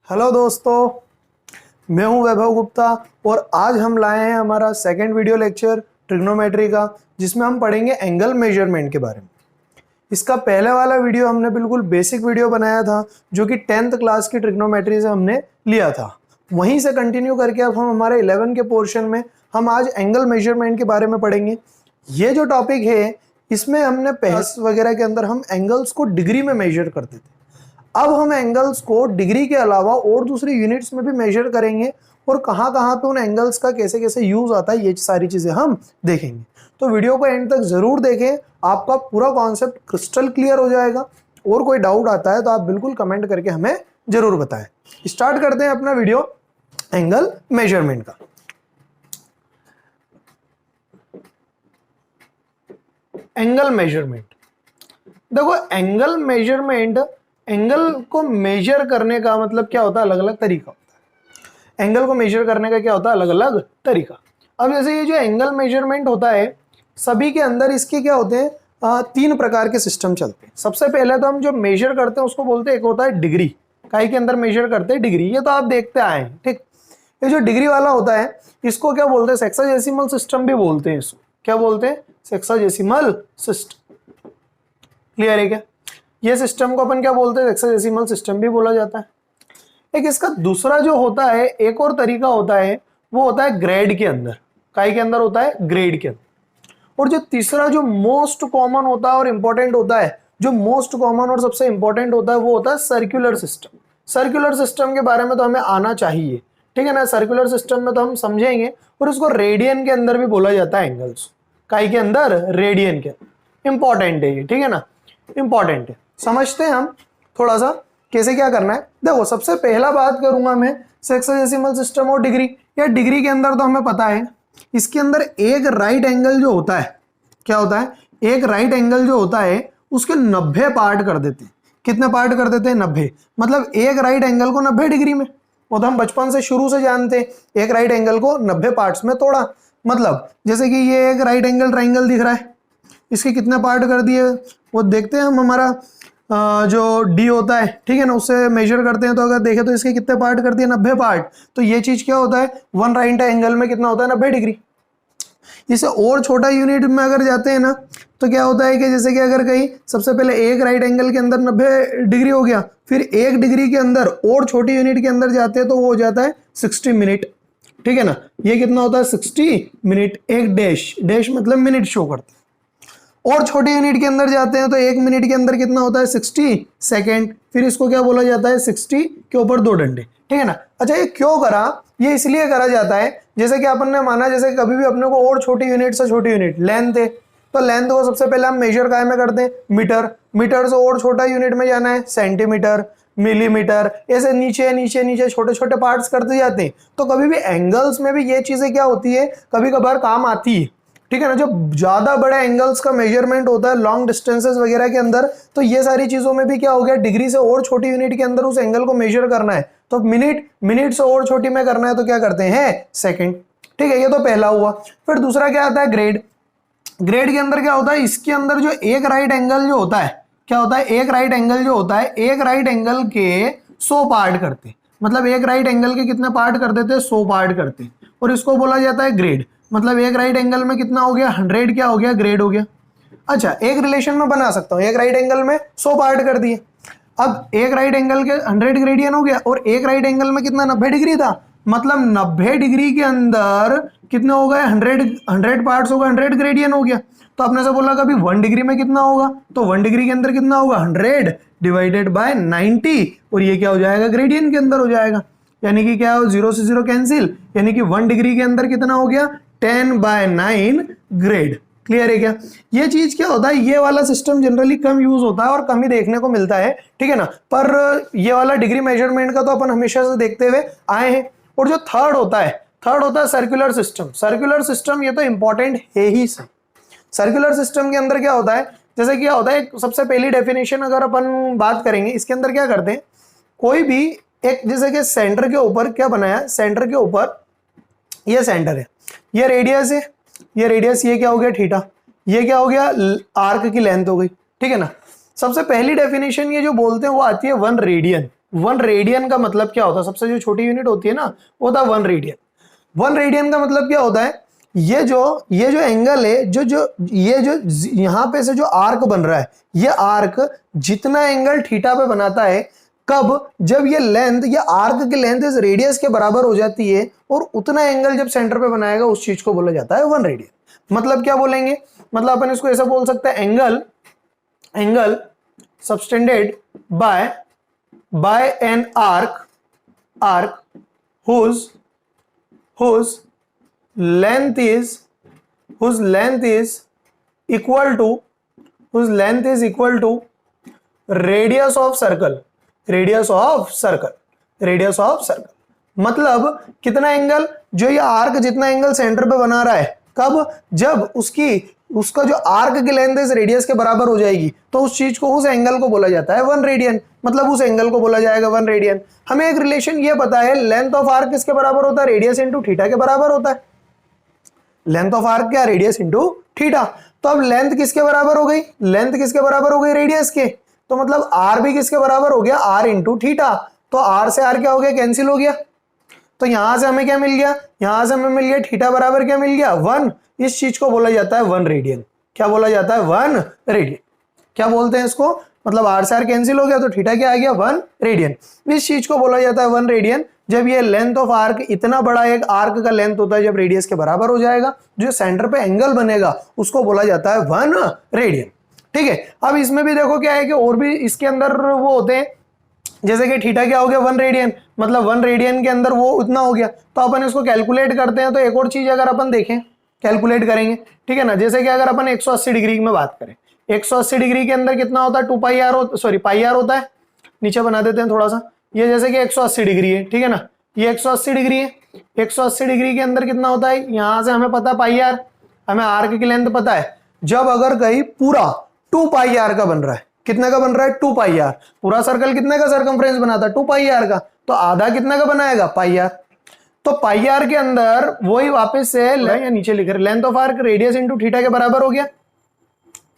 Hello दोस्तों, मैं हूं वैभव गुप्ता और आज हम लाए हैं हमारा सेकंड वीडियो लेक्चर ट्रिग्नोमेट्री का, जिसमें हम पढ़ेंगे एंगल मेजरमेंट के बारे में। इसका पहले वाला वीडियो हमने बिल्कुल बेसिक वीडियो बनाया था, जो कि 10th क्लास की ट्रिग्नोमेट्री से हमने लिया था। वहीं से कंटिन्यू करके अब हम हमारे 11 के पोर्शन में हम आज एंगल मेजरमेंट के बारे में पढ़ेंगे। ये जो टॉपिक है, इसमें हमने पहले वगैरह के अंदर हम एंगल्स को डिग्री में मेजर करते थे। अब हम एंगल्स को डिग्री के अलावा और दूसरी यूनिट्स में भी मेजर करेंगे और कहाँ कहाँ पे उन एंगल्स का कैसे कैसे यूज आता है, ये सारी चीजें हम देखेंगे। तो वीडियो को एंड तक जरूर देखें, आपका पूरा कॉन्सेप्ट क्रिस्टल क्लियर हो जाएगा। और कोई डाउट आता है तो आप बिल्कुल कमेंट करके हमें जरूर बताएं। स्टार्ट करते हैं अपना वीडियो एंगल मेजरमेंट का। एंगल मेजरमेंट, देखो एंगल मेजरमेंट, एंगल को मेजर करने का मतलब क्या होता है, अलग अलग तरीका होता है। एंगल को मेजर करने का क्या होता है, अलग अलग तरीका। अब जैसे ये जो एंगल मेजरमेंट होता है, सभी के अंदर इसके क्या होते हैं, 3 प्रकार के सिस्टम चलते हैं। सबसे पहले तो हम जो मेजर करते हैं उसको बोलते हैं, एक होता है डिग्री। काई के अंदर मेजर करते हैं डिग्री, ये तो आप देखते आए हैं, ठीक। ये जो डिग्री वाला होता है, इसको क्या बोलते हैं, सेक्साडेसिमल सिस्टम भी बोलते हैं। इसको क्या बोलते हैं, सेक्साडेसिमल सिस्टम। क्लियर है क्या? ये सिस्टम को अपन क्या बोलते हैं, हेक्साडेसिमल सिस्टम भी बोला जाता है। एक इसका दूसरा जो होता है, एक और तरीका होता है, वो होता है ग्रेड के अंदर। काय के अंदर होता है, ग्रेड के अंदर। और जो तीसरा जो मोस्ट कॉमन होता है और इंपॉर्टेंट होता है, जो मोस्ट कॉमन और सबसे इंपॉर्टेंट होता है, वो होता है सर्कुलर सिस्टम। सर्कुलर सिस्टम के बारे में तो हमें आना चाहिए, ठीक है ना। सर्कुलर सिस्टम में तो हम समझेंगे। और उसको रेडियन के अंदर भी बोला जाता है एंगल्स। काय के अंदर, रेडियन के अंदर। इंपॉर्टेंट है ये, ठीक है ना, इंपॉर्टेंट है। समझते हैं हम थोड़ा सा कैसे क्या करना है। देखो सबसे पहला बात करूंगा मैं सेक्साडेसिमल सिस्टम और डिग्री। या डिग्री के अंदर तो हमें पता है, इसके अंदर एक राइट एंगल जो होता है, क्या होता है, एक राइट एंगल जो होता है उसके 90 पार्ट कर देते हैं। कितने पार्ट कर देते हैं, 90। मतलब एक राइट एंगल को 90 डिग्री में, वो तो हम बचपन से शुरू से जानते हैं। एक राइट एंगल को 90 पार्ट्स में तोड़ा। मतलब जैसे कि ये एक राइट एंगल ट्राइंगल दिख रहा है, इसके कितने पार्ट कर दिए वो देखते हैं हम। हमारा जो डी होता है, ठीक है ना, उससे मेजर करते हैं। तो अगर देखें तो इसके कितने पार्ट कर दिए, 90 पार्ट। तो ये चीज क्या होता है, वन राइट एंगल में कितना होता है, 90 डिग्री। इसे और छोटा यूनिट में अगर जाते हैं ना, तो क्या होता है कि जैसे कि अगर कहीं सबसे पहले एक राइट एंगल के अंदर 90 डिग्री हो गया, फिर एक डिग्री के अंदर और छोटी यूनिट के अंदर जाते हैं तो वो हो जाता है 60 मिनट, ठीक है ना। ये कितना होता है, 60 मिनट। एक डैश, डैश मतलब मिनट शो करता है। और छोटे यूनिट के अंदर जाते हैं तो एक मिनट के अंदर कितना होता है, 60 सेकेंड। फिर इसको क्या बोला जाता है, 60 के ऊपर 2 डंडे, ठीक है ना। अच्छा, ये क्यों करा, ये इसलिए करा जाता है, जैसे कि अपन ने माना, जैसे कभी भी अपने को और छोटी यूनिट से छोटी यूनिट लेंथ है, तो लेंथ को सबसे पहले हम मेजर काय में करते हैं, मीटर। मीटर से और छोटा यूनिट में जाना है, सेंटीमीटर, मिलीमीटर। ऐसे नीचे नीचे नीचे छोटे छोटे पार्ट्स करते जाते हैं। तो कभी भी एंगल्स में भी ये चीजें क्या होती है, कभी कभार काम आती है, ठीक है ना। जो ज्यादा बड़े एंगल्स का मेजरमेंट होता है लॉन्ग डिस्टेंसेस वगैरह के अंदर, तो ये सारी चीजों में भी क्या हो गया, डिग्री से और छोटी यूनिट के अंदर उस एंगल को मेजर करना है तो मिनट, मिनट से और छोटी में करना है तो क्या करते हैं, सेकंड, ठीक है। ये तो पहला हुआ। फिर दूसरा क्या आता है, ग्रेड। ग्रेड के अंदर क्या होता है, इसके अंदर जो एक राइट एंगल जो होता है, क्या होता है, एक राइट एंगल जो होता है, एक राइट एंगल के 100 पार्ट करते हैं। मतलब एक राइट एंगल के कितने पार्ट कर देते हैं, 100 पार्ट करते हैं। और इसको बोला जाता है ग्रेड। मतलब एक राइट एंगल में कितना हो गया, 100 क्या हो गया, ग्रेड हो गया। अच्छा, एक रिलेशन में बना सकता हूँ, एक राइट एंगल में 100 पार्ट कर दिए। अब एक राइट एंगल के 100 ग्रेडियन हो गया, और एक राइट एंगल में कितना, 90 डिग्री था। मतलब 90 डिग्री के अंदर कितने हो गए, 100 पार्ट्स हो गए, 100 ग्रेडियन हो गया। तो आपने से बोला कभी 1 डिग्री में कितना होगा, तो 1 डिग्री के अंदर कितना होगा, 100 डिवाइडेड बाय 90। और ये क्या हो जाएगा, ग्रेडियन के अंदर हो जाएगा। यानी कि क्या हो, 0 से 0 कैंसिल, यानी कि 1 डिग्री के अंदर कितना हो गया, 10/9 ग्रेड। क्लियर है क्या? ये चीज क्या होता है, ये वाला सिस्टम जनरली कम यूज होता है और कम ही देखने को मिलता है, ठीक है ना। पर ये वाला डिग्री मेजरमेंट का तो अपन हमेशा से देखते हुए आए हैं। और जो थर्ड होता है सर्कुलर सिस्टम। सर्कुलर सिस्टम ये तो इंपॉर्टेंट है ही सही। सर्कुलर सिस्टम के अंदर क्या होता है, जैसे क्या होता है, सबसे पहली डेफिनेशन अगर अपन बात करेंगे, इसके अंदर क्या करते हैं, कोई भी एक, जैसे कि सेंटर के ऊपर क्या बनाया, सेंटर के ऊपर ये सेंटर है, ये रेडियस है, ये रेडियस, ये क्या हो गया, थीटा, ये क्या हो गया, आर्क की लेंथ हो गई, ठीक है ना। सबसे पहली डेफिनेशन ये जो बोलते हैं वो आती है 1 रेडियन। 1 रेडियन का मतलब क्या होता है, सबसे जो छोटी यूनिट होती है ना वो होता है 1 रेडियन। 1 रेडियन का मतलब क्या होता है, ये जो एंगल है, ये जो यहां पे से जो आर्क बन रहा है, ये आर्क जितना एंगल थीटा पे बनाता है, कब, जब ये लेंथ, ये आर्क की लेंथ इस रेडियस के बराबर हो जाती है, और उतना एंगल जब सेंटर पे बनाएगा उस चीज को बोला जाता है 1 रेडियन। मतलब क्या बोलेंगे, मतलब अपन इसको ऐसा बोल सकते हैं, angle subtended bye an arc whose length is equal to radius of circle। मतलब कितना एंगल, जो ये आर्क जितना एंगल सेंटर पे बना रहा है, कब, जब उसका जो आर्क की लेंथ इस रेडियस के बराबर हो जाएगी, तो उस चीज को, उस एंगल को बोला जाता है 1 रेडियन। मतलब उस एंगल को बोला जाएगा 1 रेडियन। हमें एक रिलेशन ये पता है, लेंथ ऑफ आर्क किसके बराबर होता है, रेडियस इंटू थीटा के बराबर होता है। लेंथ ऑफ आर्क क्या, रेडियस इंटू थीटा। तो अब लेंथ किसके बराबर हो गई, रेडियस के, तो मतलब आर भी किसके बराबर हो गया, आर इंटू थीटा। तो आर से आर क्या हो गया, कैंसिल हो गया। तो यहां से हमें क्या मिल गया, थीटा बराबर क्या मिल गया, 1। इस चीज को बोला जाता है 1 रेडियन। क्या बोला जाता है, 1 रेडियन। क्या बोलते हैं इसको, मतलब आर से आर कैंसिल हो गया तो थीटा क्या आ गया, 1 रेडियन। इस चीज को बोला जाता है 1 रेडियन जब ये लेंथ ऑफ आर्क, इतना बड़ा एक आर्क का लेंथ होता है जब रेडियस के बराबर हो जाएगा, जो सेंटर पे एंगल बनेगा उसको बोला जाता है 1 रेडियन। ठीक है, अब इसमें भी देखो क्या है कि और भी इसके अंदर वो होते हैं, जैसे कि थीटा क्या हो गया, 1 रेडियन, मतलब 1 रेडियन के अंदर वो उतना हो गया। तो अपन इसको कैलकुलेट करते हैं, तो एक और चीज अगर अपन देखें, कैलकुलेट करेंगे, ठीक है ना। जैसे कि अगर अपन 180 डिग्री में बात करें, 180 डिग्री के अंदर कितना होता है, 2 पाई आर, पाई आर होता है। नीचे बना देते हैं थोड़ा सा, ये जैसे कि 180 डिग्री है, ठीक है ना, ये 180 डिग्री है। 180 डिग्री के अंदर कितना होता है, यहां से हमें पता पाई आर, हमें आर्क की लेंथ पता है। जब अगर कहीं पूरा 2 पाई आर का बन रहा है, कितने का बन रहा है, 2 पाई आर। पूरा सर्कल कितने का सर्कमफ्रेंस बनाता है, 2 पाई आर का, तो आधा कितने का बनाएगा, पाई आर। तो पाई आर के अंदर वही वापस से या नीचे लिख रहे, length of arc radius into theta के बराबर हो गया।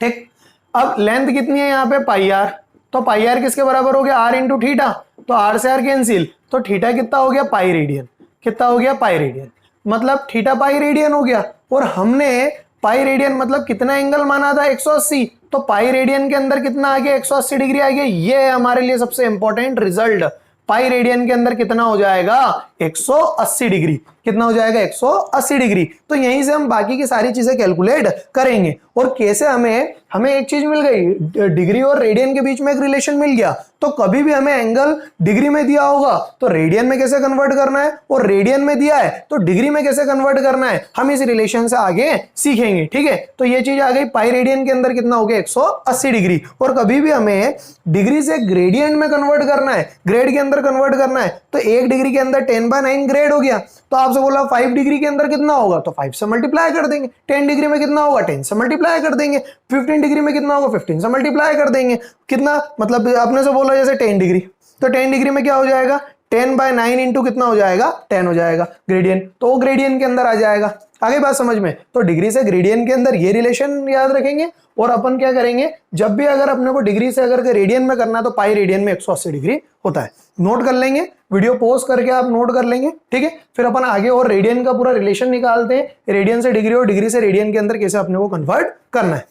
ठीक, अब लेंथ कितनी है यहाँ पे, पाई आर, तो पाई आर किसके बराबर हो गया, आर इंटू थीटा। तो आर से आर कैंसिल, तो थीटा कितना हो गया, पाई रेडियन। कितना हो गया, पाई रेडियन। मतलब थीटा पाई रेडियन हो गया। और हमने पाई रेडियन मतलब कितना एंगल माना था, 180, तो पाई रेडियन के अंदर कितना आ गया, 180 डिग्री आ गया। ये है हमारे लिए सबसे इंपॉर्टेंट रिजल्ट। पाई रेडियन के अंदर कितना हो जाएगा, 180 डिग्री। कितना हो जाएगा, 180 डिग्री। तो यहीं से हम बाकी की सारी चीजें कैलकुलेट करेंगे। और कैसे, हमें एक चीज मिल गई, डिग्री और रेडियन के बीच में एक रिलेशन मिल गया। तो कभी भी हमें एंगल डिग्री में दिया होगा तो रेडियन में कैसे कन्वर्ट करना है, और रेडियन में दिया है तो डिग्री में कैसे कन्वर्ट करना है, हम इस रिलेशन से आगे सीखेंगे। ठीक है, तो ये चीज आ गई, पाई रेडियन के अंदर कितना हो गया, 180 डिग्री। और कभी भी हमें डिग्री से ग्रेडियंट में कन्वर्ट करना है, ग्रेड के अंदर कन्वर्ट करना है, तो 1 डिग्री के अंदर 10/9 ग्रेड हो गया। तो आपसे बोला 5 डिग्री के अंदर कितना होगा, तो 5 से मल्टीप्लाई कर देंगे। 10 डिग्री में कितना होगा, 10 से मल्टीप्लाई कर देंगे। 15 डिग्री में कितना होगा, 15 से मल्टीप्लाई कर देंगे। कितना, मतलब आपने से बोला जैसे 10 डिग्री, तो 10 डिग्री में क्या हो जाएगा, 10/9 इंटू कितना हो जाएगा, 10 हो जाएगा ग्रेडियंट। तो वो ग्रेडियंट के अंदर आ जाएगा। आगे बात समझ में, तो डिग्री से ग्रेडियंट के अंदर ये रिलेशन याद रखेंगे। और अपन क्या करेंगे, जब भी अगर अपने को डिग्री से अगर रेडियन में करना है तो पाई रेडियन में 180 डिग्री होता है। नोट कर लेंगे, वीडियो पॉज करके आप नोट कर लेंगे। ठीक है, फिर अपन आगे और रेडियन का पूरा रिलेशन निकालते हैं, रेडियन से डिग्री और डिग्री से रेडियन के अंदर कैसे अपने को कन्वर्ट करना है।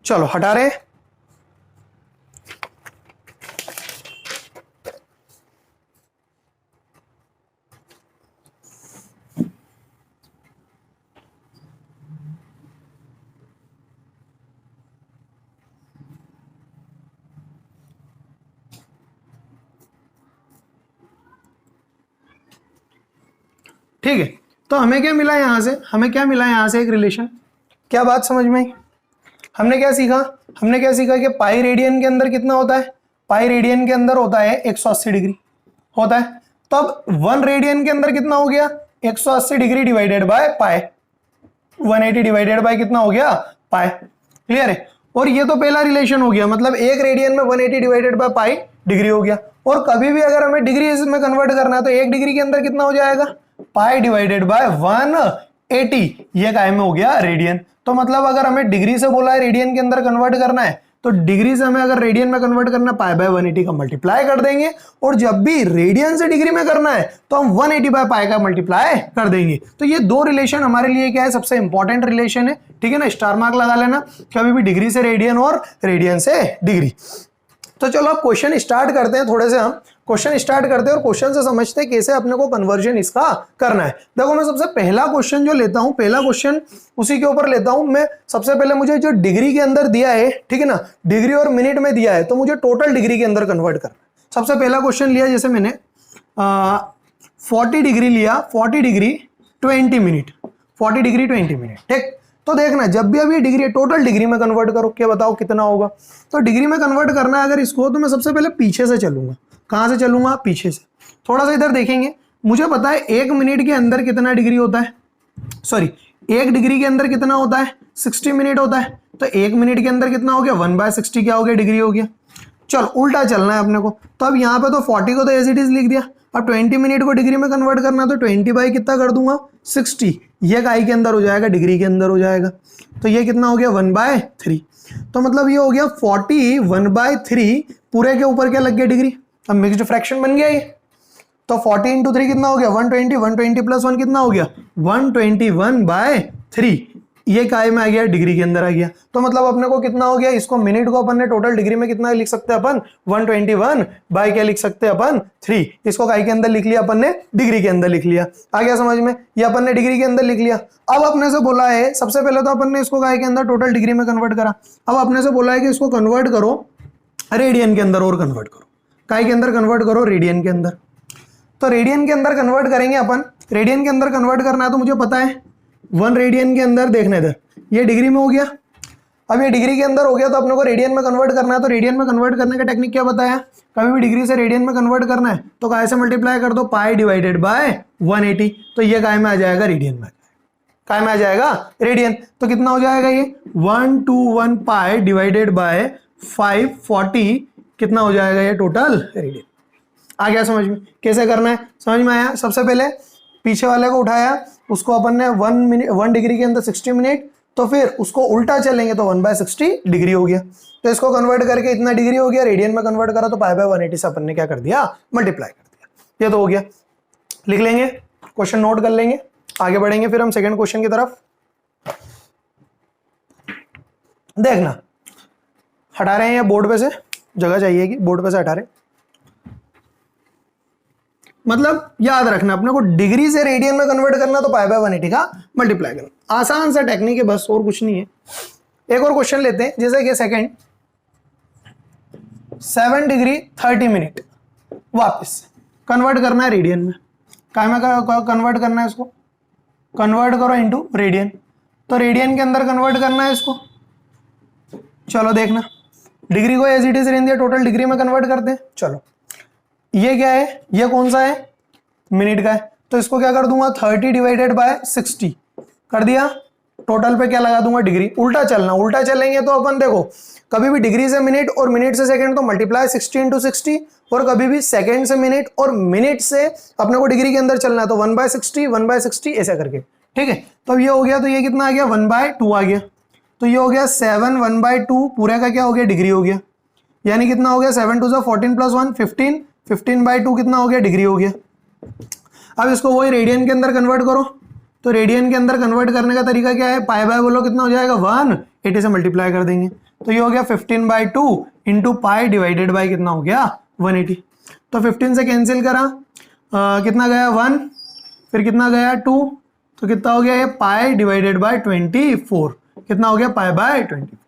चलो हटा रहे, ठीक है। तो हमें क्या मिला यहां से, एक रिलेशन। क्या बात समझ में आई, हमने क्या सीखा कि पाई रेडियन के अंदर कितना होता है, पाई रेडियन के अंदर होता है 180 डिग्री होता है। तो अब 1 रेडियन के अंदर कितना हो गया, 180 degree divided by pi, 180 divided by कितना हो गया, पाई। क्लियर है। और ये तो पहला रिलेशन हो गया, मतलब 1 रेडियन में 180 डिवाइडेड बाय पाई डिग्री हो गया। और कभी भी अगर हमें डिग्री में कन्वर्ट करना है तो 1 डिग्री के अंदर कितना हो जाएगा, पाई डिवाइडेड बाय 1 180 ये काय में हो गया रेडियन। तो मतलब अगर हमें डिग्री से बोला है रेडियन के अंदर कन्वर्ट करना है तो डिग्री से हमें अगर रेडियन में कन्वर्ट करना पाई बाय 180 का मल्टीप्लाई कर देंगे, और जब भी रेडियन से डिग्री में करना है तो हम 180 बाय पाई का मल्टीप्लाई कर देंगे। तो ये दो रिलेशन हमारे लिए क्या है, सबसे इंपॉर्टेंट रिलेशन है, ठीक है ना, स्टार मार्क लगा लेना कभी भी डिग्री से रेडियन और रेडियन से डिग्री। तो चलो अब क्वेश्चन स्टार्ट करते हैं, थोड़े से हम क्वेश्चन स्टार्ट करते हैं और क्वेश्चन से समझते हैं कैसे अपने को कन्वर्जन इसका करना है। देखो मैं सबसे पहला क्वेश्चन जो लेता हूं, पहला क्वेश्चन उसी के ऊपर लेता हूं मैं। सबसे पहले मुझे जो डिग्री के अंदर दिया है, ठीक है ना, डिग्री और मिनट में दिया है, तो मुझे टोटल डिग्री के अंदर कन्वर्ट करना है। सबसे पहला क्वेश्चन लिया, जैसे मैंने 40 डिग्री लिया, 40 डिग्री 20 मिनट, 40 डिग्री 20 मिनट, ठीक। तो देखना जब भी अब ये डिग्री टोटल डिग्री में कन्वर्ट करो, क्या बताओ कितना होगा। तो डिग्री में कन्वर्ट करना है अगर इसको, तो मैं सबसे पहले पीछे से चलूंगा। कहां से चलूंगा, पीछे से। थोड़ा सा इधर देखेंगे, मुझे पता है 1 मिनट के अंदर कितना डिग्री होता है, सॉरी 1 डिग्री के अंदर कितना होता है, 60 मिनट होता है। तो 1 मिनट के अंदर कितना हो गया, 1/60 क्या हो गया, डिग्री हो गया। चल उल्टा चलना है अपने को, तो अब यहाँ पे तो 40 को तो एज इट इज लिख दिया, अब 20 मिनट को डिग्री में कन्वर्ट करना, तो 20 बाई कितना कर दूंगा, 60। ये काई के अंदर हो जाएगा, डिग्री के अंदर हो जाएगा। तो ये कितना हो गया, 1/3। तो मतलब ये हो गया 40 1/3 पूरे के ऊपर क्या लग गया, डिग्री। अब मिक्स्ड फ्रैक्शन बन गया ये। तो 40 इंटू 3 कितना हो गया, 120, 120 प्लस 1 कितना हो गया, 121/3। ये काय में आ गया, डिग्री के अंदर आ गया। तो मतलब अपने को कितना हो गया, इसको मिनट को अपन ने टोटल डिग्री में कितना लिख सकते हैं अपन, 121 बाय क्या लिख सकते हैं अपन, 3। इसको काय के अंदर लिख लिया अपन ने, डिग्री के अंदर लिख लिया। आ गया समझ में, ये अपन ने डिग्री के अंदर लिख लिया। अब अपने से बोला है, सबसे पहले तो अपन ने इसको काय के अंदर टोटल डिग्री में कन्वर्ट करा। अब अपने से बोला है कि इसको कन्वर्ट करो रेडियन के अंदर, और कन्वर्ट करो काय के अंदर, कन्वर्ट करो रेडियन के अंदर। तो रेडियन के अंदर कन्वर्ट करेंगे अपन, रेडियन के अंदर कन्वर्ट करना है तो मुझे पता है 1 रेडियन के अंदर, देखने इधर ये डिग्री में हो गया। अब ये डिग्री के अंदर हो गया, तो अपने को रेडियन में कन्वर्ट करना है। तो रेडियन में कन्वर्ट करने का टेक्निक क्या बताया, कभी भी डिग्री से रेडियन में कन्वर्ट करना है तो काय से मल्टीप्लाई कर दो, पाई डिवाइडेड बाय 180। तो ये काय में आ जाएगा, रेडियन में, काय में आ जाएगा, रेडियन। तो कितना हो जाएगा ये 121 पाई डिवाइडेड बाय 540 कितना हो जाएगा ये टोटल रेडियन। आ गया समझ में, कैसे करना है समझ में आया। सबसे पहले पीछे वाले को उठाया, उसको अपन ने 1 डिग्री के अंदर 60 मिनट, तो फिर उसको उल्टा चलेंगे तो 1/60 डिग्री हो गया। तो इसको कन्वर्ट करके इतना डिग्री हो गया, रेडियन में कन्वर्ट करा तो पाई बाय 180 से अपन ने क्या कर दिया, मल्टीप्लाई कर दिया। ये तो हो गया, लिख लेंगे, क्वेश्चन नोट कर लेंगे, आगे बढ़ेंगे फिर हम सेकंड क्वेश्चन की तरफ। देखना हटा रहे हैं ये बोर्ड पे से, जगह चाहिए कि बोर्ड पे से हटा रहे। मतलब याद रखना अपने को डिग्री से रेडियन में कन्वर्ट करना तो पाई बाय 180 का मल्टीप्लाई करना। आसान सा टेक्निक है बस, और कुछ नहीं है। एक और क्वेश्चन लेते हैं, जैसे कि सेकंड 7 डिग्री 30 मिनट, वापस कन्वर्ट करना है रेडियन में। काय में कन्वर्ट करना है इसको, कन्वर्ट करो इनटू रेडियन। तो रेडियन के अंदर कन्वर्ट करना है इसको। चलो देखना, डिग्री को एज इट इज रहने दिया, टोटल डिग्री में कन्वर्ट करते हैं। चलो ये क्या है, ये कौन सा है, मिनट का है। तो इसको क्या कर दूंगा, 30 डिवाइडेड बाय 60 कर दिया। टोटल पे क्या लगा दूंगा, डिग्री। उल्टा चलना, उल्टा चलेंगे तो अपन देखो कभी भी डिग्री से मिनट और मिनट से सेकंड तो मल्टीप्लाई 60 इंटू 60, और कभी भी सेकंड से मिनट और मिनट से अपने को डिग्री के अंदर चलना है तो 1/60 1/60 ऐसा करके, ठीक है। तो ये हो गया, तो ये कितना आ गया, 1/2 आ गया। तो ये हो गया 7 1/2 पूरे का क्या हो गया, डिग्री हो गया। यानी कितना हो गया, 7 2 14 प्लस 1 15, 15/2 कितना हो गया, डिग्री हो गया। अब इसको वही रेडियन के अंदर कन्वर्ट करो। तो रेडियन के अंदर कन्वर्ट करने का तरीका क्या है, पाई बाय बोलो कितना हो जाएगा, 180 से मल्टीप्लाई कर देंगे। तो ये हो गया 15/2 इंटू पाई डिवाइडेड बाई कितना हो गया, 180। तो 15 से कैंसिल करा, कितना गया 1, फिर कितना गया 2, तो कितना हो गया ये पाई डिवाइडेड बाय 24, कितना हो गया पाई बाय 24।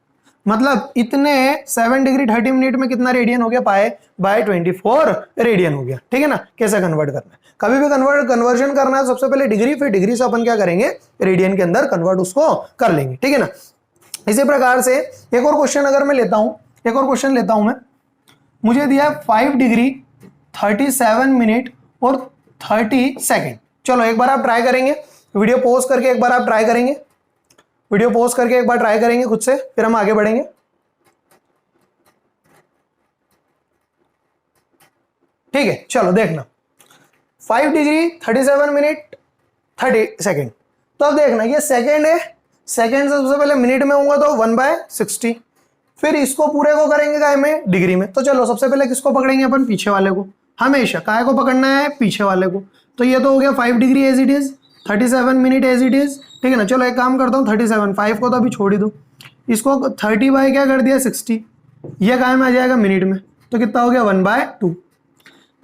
मतलब इतने 7 डिग्री 30 मिनट में कितना रेडियन हो गया, पाई बाय 24 रेडियन हो गया। ठीक है ना, कैसे कन्वर्ट करना है, कभी भी कन्वर्जन करना है सबसे पहले डिग्री, फिर डिग्री से अपन क्या करेंगे, रेडियन के अंदर कन्वर्ट उसको कर लेंगे। ठीक है ना, इसी प्रकार से एक और क्वेश्चन अगर मैं लेता हूं, एक और क्वेश्चन लेता हूं मैं, मुझे दिया 5 डिग्री 37 मिनट और 30 सेकेंड। चलो एक बार आप ट्राई करेंगे, वीडियो पॉज करके एक बार आप ट्राई करेंगे, वीडियो पॉज करके एक बार ट्राई करेंगे खुद से, फिर हम आगे बढ़ेंगे। ठीक है, चलो देखना 5 डिग्री 37 मिनट 30 सेकेंड। तो अब देखना ये सेकेंड है, सेकेंड से सबसे पहले मिनट में होगा तो 1/60, फिर इसको पूरे को करेंगे काय में, डिग्री में। तो चलो सबसे पहले किसको पकड़ेंगे अपन, पीछे वाले को, हमेशा काय को पकड़ना है, पीछे वाले को। तो ये तो हो गया 5 degree as it is, 37 minute as it is, ठीक है ना। चलो एक काम करता हूँ 37, 5 को तो अभी छोड़ ही दो, इसको 30 बाय क्या कर दिया 60, ये काय में आ जाएगा मिनट में, तो कितना हो गया 1/2।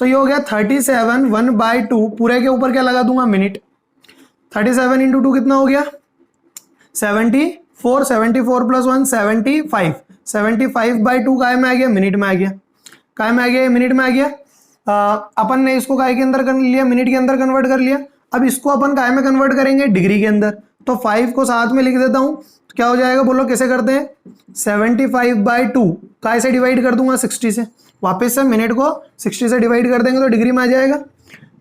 तो ये हो गया 37 1/2, पूरे के ऊपर क्या लगा दूंगा मिनट, 37 इंटू 2 कितना हो गया 74, 74 प्लस 1 75, 75/2 काय में आ गया, मिनट में आ गया, काय में आ गया, मिनट में आ गया। अपन ने इसको काय के अंदर कर लिया, मिनट के अंदर कन्वर्ट कर लिया। अब इसको अपन काय में कन्वर्ट करेंगे, डिग्री के अंदर। तो 5 को साथ में लिख देता हूं, तो क्या हो जाएगा बोलो, कैसे करते हैं, 75/2 काय से डिवाइड कर दूंगा 60 से, वापस से मिनट को 60 से डिवाइड कर देंगे तो डिग्री में आ जाएगा।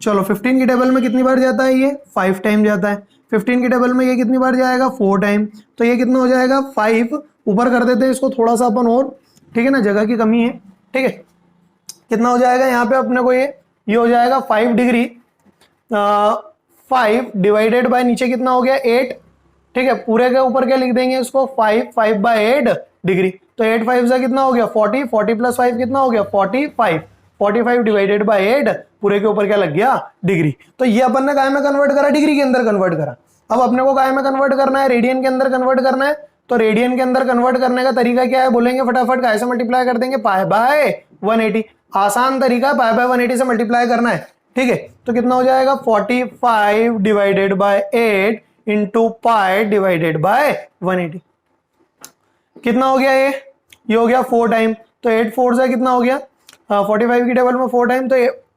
चलो 15 की टेबल में कितनी बार जाता है, ये 5 टाइम जाता है। 15 की टेबल में ये कितनी बार जाएगा, 4 टाइम। तो ये कितना हो जाएगा 5, ऊपर कर देते हैं इसको थोड़ा सा अपन और, ठीक है ना, जगह की कमी है, ठीक है। कितना हो जाएगा यहाँ पे अपने को, ये हो जाएगा 5 डिग्री, 5 डिवाइडेड बाय नीचे कितना हो गया 8, ठीक है। पूरे के ऊपर क्या लिख देंगे इसको 5/8 डिग्री। तो 8 5 से कितना हो गया 40, 40 प्लस 5 कितना हो गया 45, 45 डिवाइडेड बाय 8, पूरे के ऊपर क्या लग गया डिग्री। तो ये अपन ने काय में कन्वर्ट करा, डिग्री के अंदर कन्वर्ट करा। अब अपने को काय में कन्वर्ट करना है, रेडियन के अंदर कन्वर्ट करना है। तो रेडियन के अंदर कन्वर्ट करने का तरीका क्या है, बोलेंगे फटाफट, काय से मल्टीप्लाई कर देंगे, π/180। आसान तरीका π/180 से मल्टीप्लाई करना है, ठीक है। तो कितना हो जाएगा 45 divided by 8 into pi divided by 180। कितना हो गया ये हो गया 4 टाइम। तो 8 4 से कितना हो गया 45 की टेबल में 4 टाइम, तो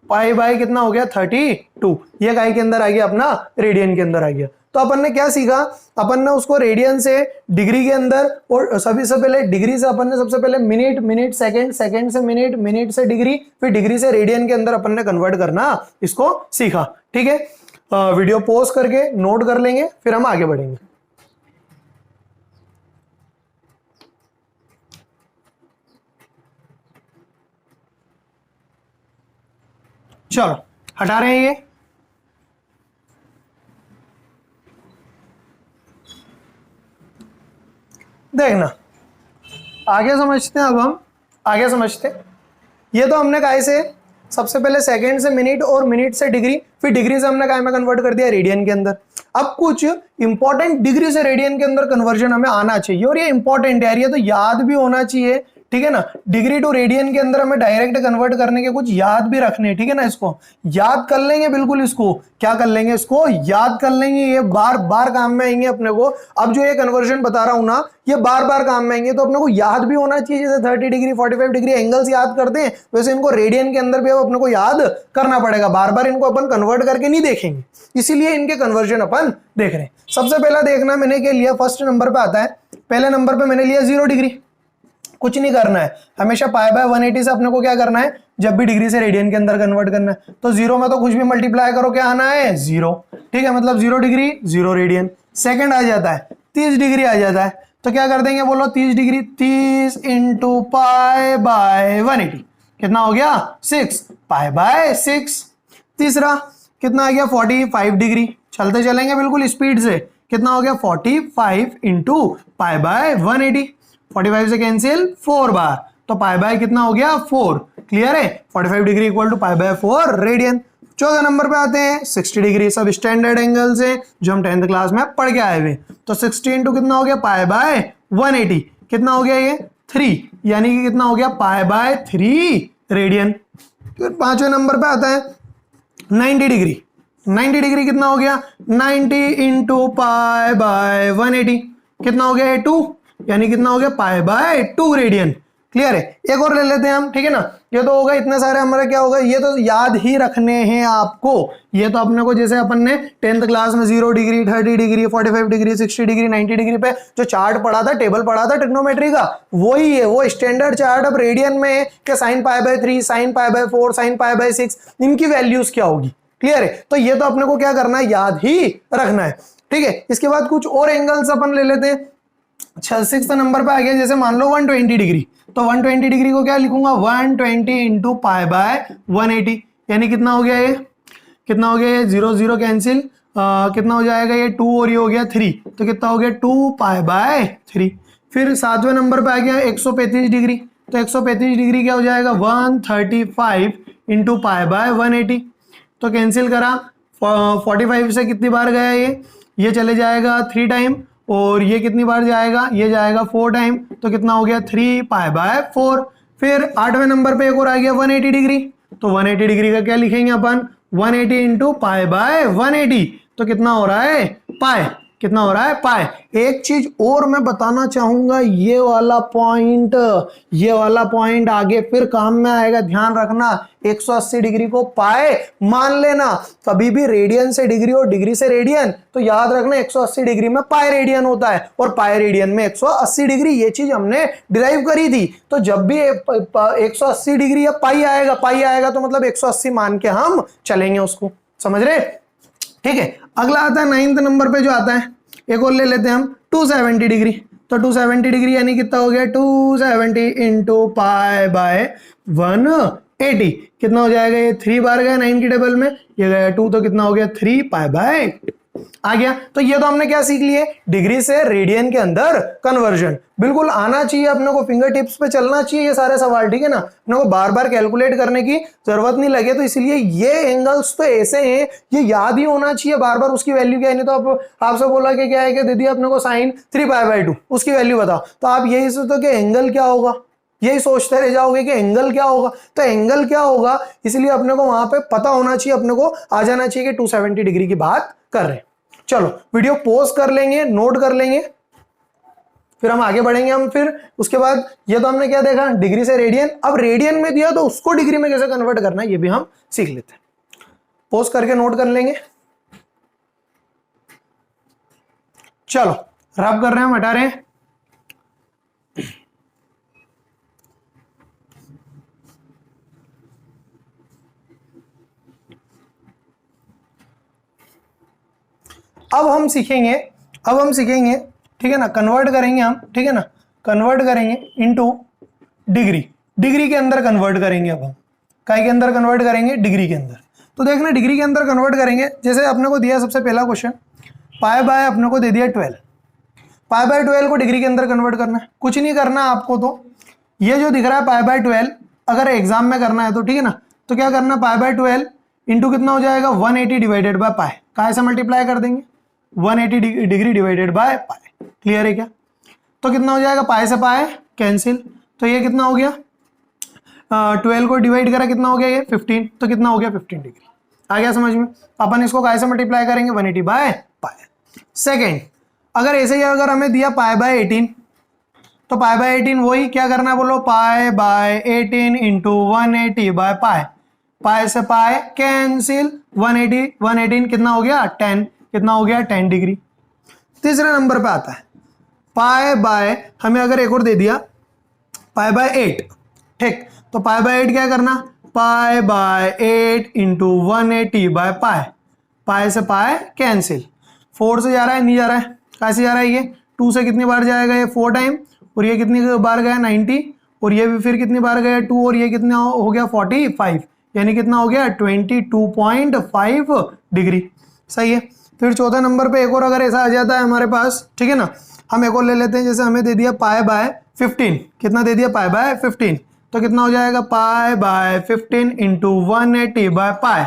पाई बाय कितना हो गया 32। ये काय के अंदर आ गया अपना, रेडियन के अंदर आ गया। तो अपन ने क्या सीखा, अपन ने उसको रेडियन से डिग्री के अंदर, और सभी से पहले डिग्री से अपन ने सबसे पहले मिनट, मिनट सेकंड, सेकंड से मिनट, मिनट से डिग्री, फिर डिग्री से रेडियन के अंदर अपन ने कन्वर्ट करना इसको सीखा, ठीक है। वीडियो पॉज करके नोट कर लेंगे, फिर हम आगे बढ़ेंगे। चलो हटा रहे हैं ये, देखना आगे समझते हैं। अब हम आगे समझते हैं। ये तो हमने काय से सबसे पहले सेकंड से मिनट और मिनट से डिग्री, फिर डिग्री से हमने काय में कन्वर्ट कर दिया रेडियन के अंदर। अब कुछ इंपॉर्टेंट डिग्री से रेडियन के अंदर कन्वर्जन हमें आना चाहिए, और ये इंपॉर्टेंट है, ये तो याद भी होना चाहिए, ठीक है ना। डिग्री टू रेडियन के अंदर हमें डायरेक्ट कन्वर्ट करने के कुछ याद भी रखने, ठीक है ना। इसको याद कर लेंगे बिल्कुल, इसको क्या कर लेंगे, इसको याद कर लेंगे, ये बार बार काम में आएंगे अपने को। अब जो ये कन्वर्जन बता रहा हूं ना, ये बार बार काम में आएंगे, तो अपने को याद भी होना चाहिए। जैसे 30 डिग्री 45 डिग्री एंगल्स याद करते हैं, वैसे इनको रेडियन के अंदर भी अब अपने को याद करना पड़ेगा। बार बार इनको अपन कन्वर्ट करके नहीं देखेंगे, इसीलिए इनके कन्वर्जन अपन देख रहे हैं। सबसे पहला देखना मैंने क्या लिया, फर्स्ट नंबर पे आता है, पहले नंबर पे मैंने लिया 0 डिग्री। कुछ नहीं करना है, हमेशा π/180 से अपने को क्या करना है, जब भी डिग्री से रेडियन के अंदर कन्वर्ट करना है, तो 0 में तो कुछ भी मल्टीप्लाई करो, क्या आना है 0, ठीक है। मतलब 0 डिग्री 0 रेडियन। सेकंड आ जाता है 30 डिग्री आ जाता है, तो क्या कर देंगे बोलो, 30 डिग्री 30 इंटू π/180 कितना हो गया 6, π/6। तीसरा कितना आ गया 45 डिग्री, चलते चलेंगे बिल्कुल स्पीड से, कितना हो गया 45 इंटू π/180। 45 से कैंसिल 4 बार, तो π/, कितना हो गया 4। क्लियर है, 45 डिग्री इक्वल टू π/4 रेडियन। चौथे नंबर पे आते हैं 60 डिग्री, सब स्टैंडर्ड एंगल से जो हम 10th क्लास में पढ़ के आए हुए। तो 60 इंटू कितना हो गया π/180, कितना हो गया ये 3, यानी कि कितना हो गया π/3 रेडियन। फिर पांचवें नंबर पे आता है 90 डिग्री। 90 डिग्री कितना हो गया 90 इंटू π/180, कितना हो गया 2, यानी कितना हो गया π/2 रेडियन। क्लियर है, एक और ले लेते हैं हम, ठीक है ना। ये तो होगा, इतने सारे हमारे क्या होगा, ये तो याद ही रखने हैं आपको। ये तो अपने को जैसे अपन ने 10th क्लास में 0 degree 30 degree 45 degree 60 degree 90 degree पे जो चार्ट पढ़ा था, टेबल पढ़ा था ट्रिग्नोमेट्री का, वही है, वो स्टैंडर्ड चार्ट। अब रेडियन में है कि sin π/3 sin π/4 sin π/6 इनकी वैल्यूज क्या होगी। क्लियर है, तो ये तो अपने को क्या करना है, याद ही रखना है, ठीक है। इसके बाद कुछ और एंगल्स अपन ले लेते हैं। 6th नंबर पे आ गया, जैसे मान लो 120 डिग्री, तो 120 डिग्री को क्या लिखूंगा 120 इंटू π/180, यानी कितना हो गया ये, कितना हो गया ये 0 0 कैंसिल, कितना हो जाएगा ये 2 और ये हो गया 3, तो कितना हो गया 2 पाई बाय 3। फिर 7वें नंबर पे आ गया 135 डिग्री, तो 135 डिग्री क्या हो जाएगा 135 इंटू पाई बाय 180, तो कैंसिल करा 45 से कितनी बार गया ये चले जाएगा 3 टाइम, और ये कितनी बार जाएगा ये जाएगा 4 टाइम, तो कितना हो गया 3 पाई बाय 4। फिर 8वें नंबर पे एक और आ गया 180 डिग्री, तो 180 डिग्री का क्या लिखेंगे अपन 180 इंटू पाई बाय 180, तो कितना हो रहा है पाई, कितना हो रहा है पाई। एक चीज और मैं बताना चाहूंगा, ये वाला पॉइंट आगे फिर काम में आएगा, ध्यान रखना। 180 डिग्री को पाई मान लेना, कभी भी रेडियन से डिग्री और डिग्री से रेडियन, तो याद रखना 180 डिग्री में पाई रेडियन होता है और पाई रेडियन में 180 डिग्री, ये चीज हमने डिराइव करी थी। तो जब भी 180 डिग्री या पाई आएगा तो मतलब 180 मान के हम चलेंगे उसको, समझ रहे। ठीक है, अगला आता है 9th नंबर पे जो आता है, एक और ले लेते हैं हम 270 डिग्री, तो 270 डिग्री यानी कितना हो गया 270 इंटू पाई बाय 180, कितना हो जाएगा ये 3 बार गया 9 की टेबल में, ये गया 2, तो कितना हो गया 3 पाई बाय आ गया। तो ये तो हमने क्या सीख लिए, डिग्री से रेडियन के अंदर कन्वर्जन। बिल्कुल आना चाहिए अपने को, फिंगर टिप्स पे चलना चाहिए ये सारे सवाल, ठीक है ना, अपने को बार बार कैलकुलेट करने की जरूरत नहीं लगे। तो इसलिए ये एंगल्स तो ऐसे हैं, ये याद ही होना चाहिए बार बार, उसकी वैल्यू क्या है। नहीं तो आप आपसे बोला कि क्या है कि दीदी अपने को साइन 3 पाई बाय 2 उसकी वैल्यू बताओ, तो आप यही सोचो कि एंगल क्या होगा, यही सोचते रह जाओगे कि एंगल क्या होगा। तो एंगल क्या होगा, इसलिए अपने को वहां पे पता होना चाहिए, अपने को आ जाना चाहिए कि 270 डिग्री की बात कर रहे हैं। चलो वीडियो पॉज कर लेंगे, नोट कर लेंगे, फिर हम आगे बढ़ेंगे। हम फिर उसके बाद ये तो हमने क्या देखा, डिग्री से रेडियन, अब रेडियन में दिया तो उसको डिग्री में कैसे कन्वर्ट करना है ये भी हम सीख लेते हैं। पॉज करके नोट कर लेंगे। चलो रब कर रहे हैं, हम हटा रहे हैं। अब हम सीखेंगे, ठीक है ना, कन्वर्ट करेंगे हम, ठीक है ना, कन्वर्ट करेंगे इनटू डिग्री, डिग्री के अंदर कन्वर्ट करेंगे। अब हम काय के अंदर कन्वर्ट करेंगे, डिग्री के अंदर। तो देखना डिग्री के अंदर कन्वर्ट करेंगे, जैसे अपने को दिया सबसे पहला क्वेश्चन, पाई बाय अपने को दे दिया 12, पाई बाय 12 को डिग्री के अंदर कन्वर्ट करना है, कुछ नहीं करना आपको। तो ये जो दिख रहा है पाई बाय 12, अगर एग्जाम में करना है तो ठीक है ना, तो क्या करना, पाई बाय 12 इंटू कितना हो जाएगा 180 डिवाइडेड बाय पाई, काय से मल्टीप्लाई कर देंगे 180 degree divided by pi. Clear है क्या, तो कितना हो जाएगा, पाई से पाई कैंसिल, तो ये कितना हो गया 12 को डिवाइड करा कितना हो गया ये 15, तो कितना हो गया 15 डिग्री। आ गया समझ में। अपन इसको काय से मल्टीप्लाई करेंगे 180 बाय पाई। सेकेंड, अगर ऐसे ही अगर हमें दिया पाई बाय 18, तो पाई बाय 18 वही क्या करना है बोलो, pi by 18 into 180 by pi, pi से पाई कैंसिल, 118 कितना हो गया 10, कितना हो गया 10 डिग्री। तीसरे नंबर पे आता है पाई बाय, हमें अगर एक और दे दिया पाई बाय 8, ठीक, तो पाई बाय 8 क्या करना, pi by 8 into 180 by pi, pi से पाई कैंसिल, 4 से जा रहा है, नहीं जा रहा है, कैसे जा रहा है ये 2 से कितनी बार जाएगा ये 4 टाइम, और ये कितनी बार गया 90, और ये भी फिर कितनी बार गया 2, और ये कितना हो गया 45, यानी कितना हो गया 22.5 डिग्री। सही है। फिर चौथे नंबर पे एक और अगर ऐसा आ जाता है हमारे पास, ठीक है ना, हम एक और ले लेते हैं, जैसे हमें दे दिया पाई बाय 15, कितना दे दिया पाई बाय 15, तो कितना हो जाएगा pi by 15 into 180 by pi,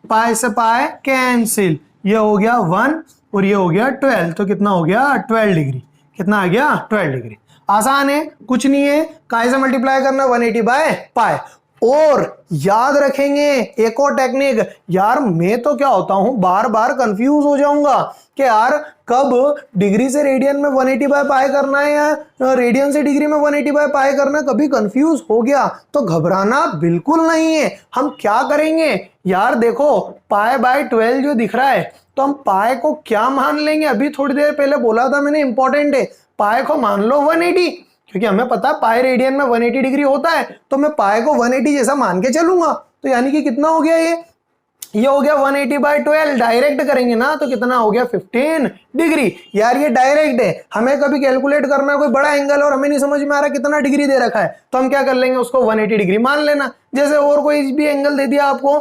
pi से पाई कैंसिल, ये हो गया 1 और ये हो गया 12, तो कितना हो गया 12 डिग्री, कितना आ गया 12 डिग्री। आसान है, कुछ नहीं है, काय से मल्टीप्लाई करना 180 बाय पाई। और याद रखेंगे एक और टेक्निक, यार मैं तो क्या होता हूं बार बार कंफ्यूज हो जाऊंगा कि यार कब डिग्री से रेडियन में 180 बाय पाई करना है या रेडियन से डिग्री में 180 बाय पाई करना है, कभी कंफ्यूज हो गया तो घबराना बिल्कुल नहीं है। हम क्या करेंगे यार, देखो पाई बाय 12 जो दिख रहा है, तो हम पाई को क्या मान लेंगे, अभी थोड़ी देर पहले बोला था मैंने, इंपॉर्टेंट है, पाई को मान लो 180, क्योंकि हमें पता है पाई रेडियन में 180 डिग्री होता है, तो मैं पाई को 180 जैसा मान के चलूंगा। तो यानी कि कितना हो गया ये हो गया 180 बाय 12, डायरेक्ट करेंगे ना तो कितना हो गया 15 डिग्री। यार ये डायरेक्ट है, हमें कभी कैलकुलेट करना है कोई बड़ा एंगल और हमें नहीं समझ में आ रहा कितना डिग्री दे रखा है, तो हम क्या कर लेंगे उसको 180 डिग्री मान लेना। जैसे और कोई भी एंगल दे दिया आपको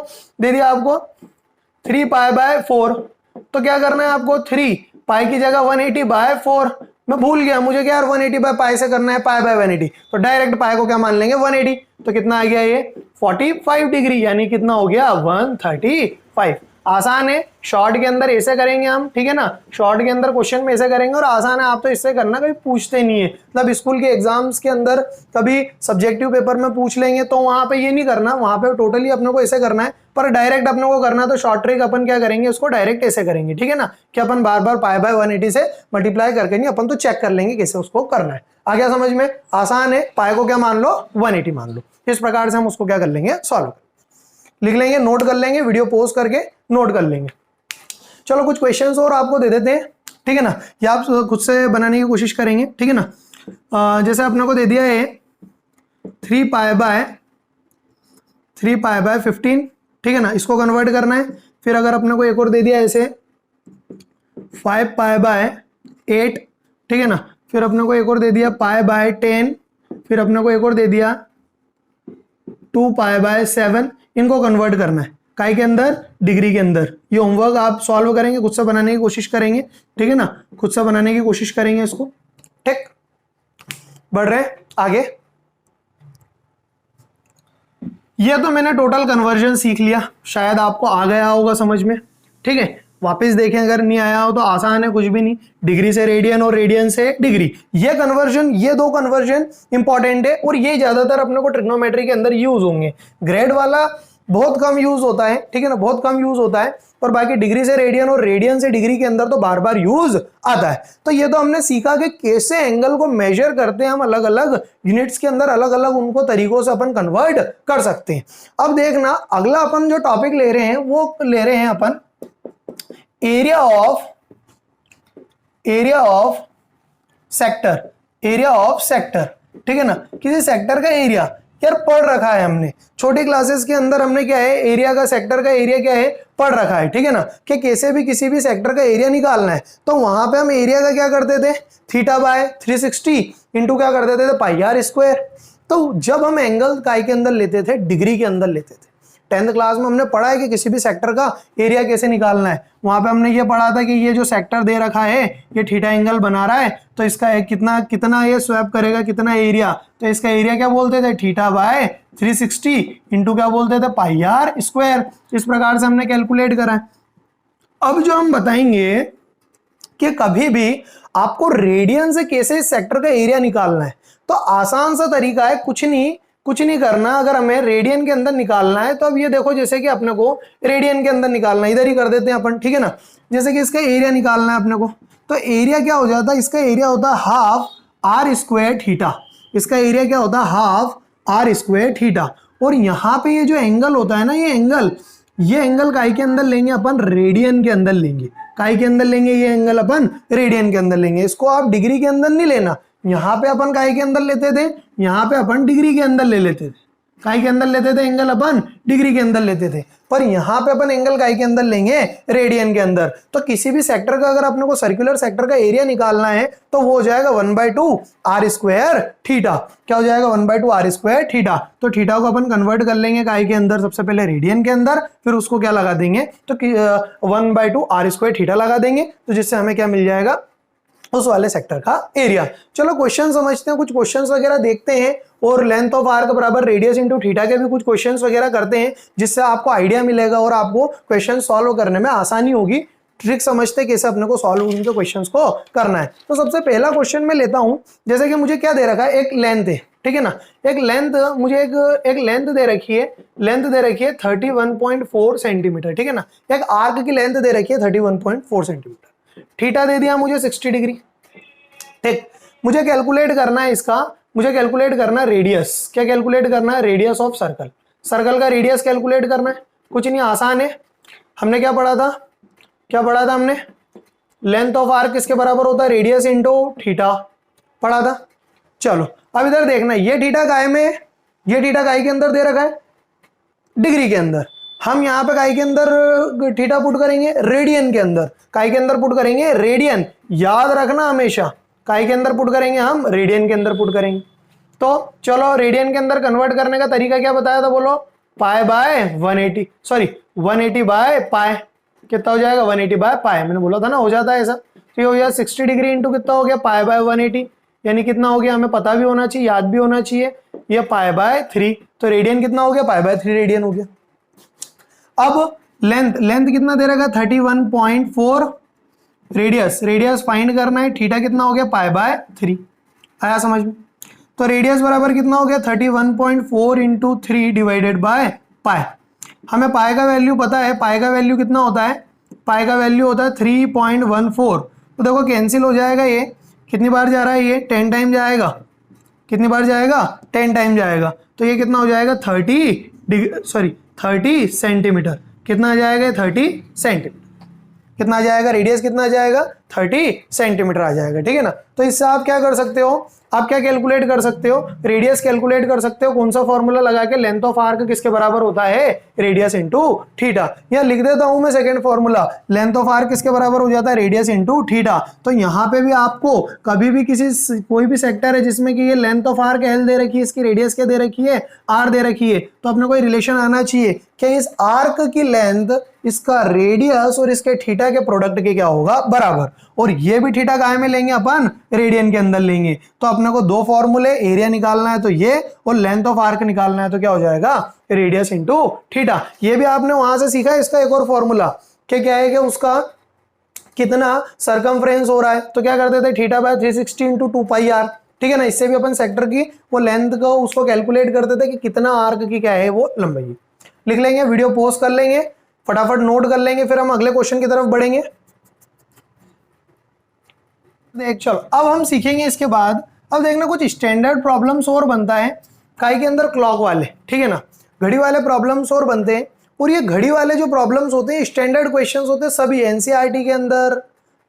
3 पाई बाय 4, तो क्या करना है आपको, 3 पाई की जगह 180 बाय 4, मैं भूल गया मुझे क्या यार 180 बाय पाई से करना है, पाई बाय 180, तो डायरेक्ट पाई को क्या मान लेंगे 180, तो कितना आ गया ये 45 डिग्री, यानी कितना हो गया 135। आसान है, शॉर्ट के अंदर ऐसे करेंगे हम, ठीक है ना, शॉर्ट के अंदर क्वेश्चन में ऐसे करेंगे और आसान है, आप तो इससे करना, कभी पूछते नहीं है, मतलब स्कूल के एग्जाम्स के अंदर कभी सब्जेक्टिव पेपर में पूछ लेंगे तो वहां पे ये नहीं करना, वहां पे टोटली अपने को ऐसे करना है, पर डायरेक्ट अपने को करना तो शॉर्ट ट्रिक अपन क्या करेंगे, उसको डायरेक्ट ऐसे करेंगे, ठीक है ना, कि अपन बार बार पाई बाय 180 से मल्टीप्लाई करके नहीं, अपन तो चेक कर लेंगे कैसे उसको करना है। आ गया समझ में, आसान है, पाई को क्या मान लो 180 मान लो, इस प्रकार से हम उसको क्या कर लेंगे, सॉल्व लिख लेंगे, नोट कर लेंगे, वीडियो पॉज करके नोट कर लेंगे। चलो कुछ क्वेश्चंस और आपको दे देते हैं, ठीक है ना, या आप खुद से बनाने की कोशिश करेंगे, ठीक है ना। जैसे अपने को दे दिया है 3 पाई बाय 15, ठीक है ना, इसको कन्वर्ट करना है। फिर अगर अपने को एक और दे दिया ऐसे 5 पाई बाय 8, ठीक है ना, फिर अपने को एक और दे दिया पाई बाय 10, फिर अपने को एक और दे दिया 2 पाई बाय 7, इनको कन्वर्ट करना है काय के अंदर, डिग्री के अंदर। ये होमवर्क आप सॉल्व करेंगे, खुद से बनाने की कोशिश करेंगे, ठीक है ना, खुद से बनाने की कोशिश करेंगे इसको, ठीक। बढ़ रहे आगे। ये तो मैंने टोटल कन्वर्जन सीख लिया, शायद आपको आ गया होगा समझ में, ठीक है। वापस देखें अगर नहीं आया हो तो आसान है, कुछ भी नहीं, डिग्री से रेडियन और रेडियन से डिग्री, ये कन्वर्जन, ये दो कन्वर्जन इंपॉर्टेंट है और ये ज्यादातर अपने को ट्रिग्नोमेट्री के अंदर यूज होंगे। ग्रेड वाला बहुत कम यूज होता है, ठीक है ना, बहुत कम यूज होता है, और बाकी डिग्री से रेडियन और रेडियन से डिग्री के अंदर तो बार बार यूज आता है। तो ये तो हमने सीखा कि कैसे एंगल को मेजर करते हैं हम, अलग अलग यूनिट्स के अंदर अलग अलग उनको तरीकों से अपन कन्वर्ट कर सकते हैं। अब देखना अगला अपन जो टॉपिक ले रहे हैं वो ले रहे हैं अपन एरिया ऑफ सेक्टर, ठीक है ना, किसी सेक्टर का एरिया यार पढ़ रखा है हमने छोटी क्लासेस के अंदर, हमने क्या है एरिया का, सेक्टर का एरिया क्या है पढ़ रखा है, ठीक है ना, कि कैसे भी किसी भी सेक्टर का एरिया निकालना है। तो वहां पे हम एरिया का क्या करते थे, थीटा बाय 360 इंटू क्या कर देते थे, पाई आर स्क्वायर। तो जब हम एंगल काय के अंदर लेते थे, डिग्री के अंदर लेते थे, 10th क्लास में हमने पढ़ा है कि किसी भी सेक्टर का एरिया कैसे निकालना है। वहां पे हमने ये पढ़ा था कि ये जो सेक्टर दे रखा है ये थीटा एंगल बना रहा है, तो इसका कितना कितना ये स्वैप करेगा, कितना एरिया, तो इसका एरिया क्या बोलते थे, थीटा बाय 360 इंटू क्या बोलते थे, पाई आर स्क्वायर। इस प्रकार से हमने कैलकुलेट करा है। अब जो हम बताएंगे कि कभी भी आपको रेडियन से कैसे इस सेक्टर का एरिया निकालना है, तो आसान सा तरीका है, कुछ नहीं करना। अगर हमें रेडियन के अंदर निकालना है तो अब ये देखो, जैसे कि अपने को रेडियन के अंदर निकालना है, इधर ही कर देते हैं अपन, ठीक है ना। जैसे कि इसका एरिया निकालना है अपने को, तो एरिया क्या हो जाता है, इसका एरिया होता है हाफ आर स्क्वायर थीटा, इसका एरिया क्या होता है हाफ आर स्क्वायर थीटा। और यहाँ पे ये जो एंगल होता है ना, ये एंगल काय के अंदर लेंगे अपन, रेडियन के अंदर लेंगे, काय के अंदर लेंगे, ये एंगल अपन रेडियन के अंदर लेंगे। इसको आप डिग्री के अंदर नहीं लेना, यहाँ पे अपन काय के अंदर लेते थे, यहाँ पे अपन डिग्री के अंदर ले लेते थे, काय के अंदर लेते थे एंगल अपन डिग्री के अंदर लेते थे, पर यहाँ पे अपन एंगल काय के अंदर लेंगे, रेडियन के अंदर। तो किसी भी सेक्टर का अगर अपने को सर्कुलर सेक्टर का एरिया निकालना है तो वो हो जाएगा 1/2 आर स्क्वायर थीटा। क्या हो जाएगा 1/2 आर स्क्वायर थीटा। तो थीटा को अपन कन्वर्ट कर लेंगे काय के अंदर, सबसे पहले रेडियन के अंदर, फिर उसको क्या लगा देंगे, तो 1/2 आर स्क्वायर थीटा लगा देंगे, तो जिससे हमें क्या मिल जाएगा, उस वाले सेक्टर का एरिया। चलो क्वेश्चन समझते हैं, कुछ क्वेश्चंस वगैरह देखते हैं, और लेंथ ऑफ आर्क बराबर रेडियस इनटू थीटा के भी कुछ क्वेश्चंस वगैरह करते हैं, जिससे आपको आइडिया मिलेगा और आपको क्वेश्चन सॉल्व करने में आसानी होगी। ट्रिक समझते हैं कैसे अपने को सॉल्व उनके क्वेश्चंस को करना है। तो सबसे पहला क्वेश्चन मैं लेता हूं, जैसे कि मुझे क्या दे रखा है, एक लेंथ है, ठीक है ना, एक लेंथ, मुझे एक लेंथ दे रखी है, 31.4 सेंटीमीटर, ठीक है ना। एक आर्क की लेंथ दे रखी है 31.4 सेंटीमीटर, थीटा दे दिया मुझे 60 डिग्री, ठीक। मुझे कैलकुलेट करना है इसका, मुझे कैलकुलेट करना है रेडियस, क्या कैलकुलेट करना है, रेडियस ऑफ सर्कल, सर्कल का रेडियस कैलकुलेट करना है। कुछ नहीं, आसान है, हमने क्या पढ़ा था हमने, लेंथ ऑफ आर्क किसके बराबर होता है, रेडियस इंटू थीटा पढ़ा था। चलो अब इधर देखना, ये थीटा काय में, ये थीटा काय के अंदर दे रखा है, डिग्री के अंदर। हम यहाँ पे काय के अंदर थीटा पुट करेंगे, रेडियन के अंदर, काय के अंदर पुट करेंगे रेडियन, याद रखना हमेशा, काय के अंदर पुट करेंगे हम, रेडियन के अंदर पुट करेंगे। तो चलो रेडियन के अंदर कन्वर्ट करने का तरीका क्या बताया था, बोलो, पाई बाय 180 बाय पाई, कितना हो जाएगा 180 बाय पाई, मैंने बोला था ना हो जाता है ऐसा। तो ये हो जाएगा 60 डिग्री इंटू कितना हो गया पाई बाय 180, यानी कितना हो गया हमें पता भी होना चाहिए, याद भी होना चाहिए, ये पाई बाय 3। तो रेडियन कितना हो गया पाई बाय 3 रेडियन हो गया। अब लेंथ कितना दे रखा 31.4, रेडियस फाइंड करना है, थीटा कितना हो गया पाई बाय 3, आया समझ में। तो रेडियस बराबर कितना हो गया 31.4 इंटू 3 डिवाइडेड बाय पाई। हमें पाई का वैल्यू पता है, पाई का वैल्यू कितना होता है, पाई का वैल्यू होता है 3.14। तो देखो कैंसिल हो जाएगा, ये कितनी बार जा रहा है, ये 10 टाइम जाएगा, कितनी बार जाएगा 10 टाइम जाएगा। तो ये कितना हो जाएगा 30 सेंटीमीटर, कितना आ जाएगा 30 सेंटीमीटर, कितना आ जाएगा रेडियस कितना आ जाएगा 30 सेंटीमीटर आ जाएगा, ठीक है ना। तो इससे आप क्या कर सकते हो, आप क्या कैलकुलेट कर सकते हो, रेडियस कैलकुलेट कर सकते हो। कौन सा फॉर्मूला लगा के, लेंथ ऑफ आर्क किसके बराबर होता है रेडियस इंटू थीटा। यहां लिख देता हूं मैं second formula, length of arc किसके बराबर हो जाता है रेडियस इंटू थीटा। तो यहां पे भी आपको कभी भी कोई भी सेक्टर है जिसमें कि ये लेंथ ऑफ आर्क एल दे रखी है, इसकी रेडियस क्या दे रखी है आर दे रखी है, तो अपने कोई रिलेशन आना चाहिए कि इस आर्क की लेंथ, इसका रेडियस और इसके थीटा के प्रोडक्ट के क्या होगा बराबर। और ये भी थीटा काय में लेंगे अपन रेडियन के अंदर लेंगे। तो अपने को दो फॉर्मूले, एरिया निकालना है तो ये, और लेंथ ऑफ आर्क निकालना है तो क्या हो जाएगा रेडियस इंटू थीटा। ये भी आपने वहां से सीखा। इसका एक और फॉर्मूला क्या है कि उसका कितना सरकमफ्रेंस हो रहा है, तो क्या करते थे theta by 360 into 2 pi r, ठीक है ना। इससे भी अपन सेक्टर की वो लेंथ को उसको कैलकुलेट करते थे कि कितना आर्क की क्या है वो लंबाई। लिख लेंगे, वीडियो पॉज कर लेंगे, फटाफट नोट कर लेंगे, फिर हम अगले क्वेश्चन की तरफ बढ़ेंगे। देख चलो अब हम सीखेंगे इसके बाद। अब देखना कुछ स्टैंडर्ड प्रॉब्लम्स और बनता है काई के अंदर क्लॉक वाले, ठीक है ना, घड़ी वाले प्रॉब्लम्स और बनते हैं। और ये घड़ी वाले जो प्रॉब्लम्स होते हैं स्टैंडर्ड क्वेश्चंस होते हैं, सभी एनसीईआरटी के अंदर,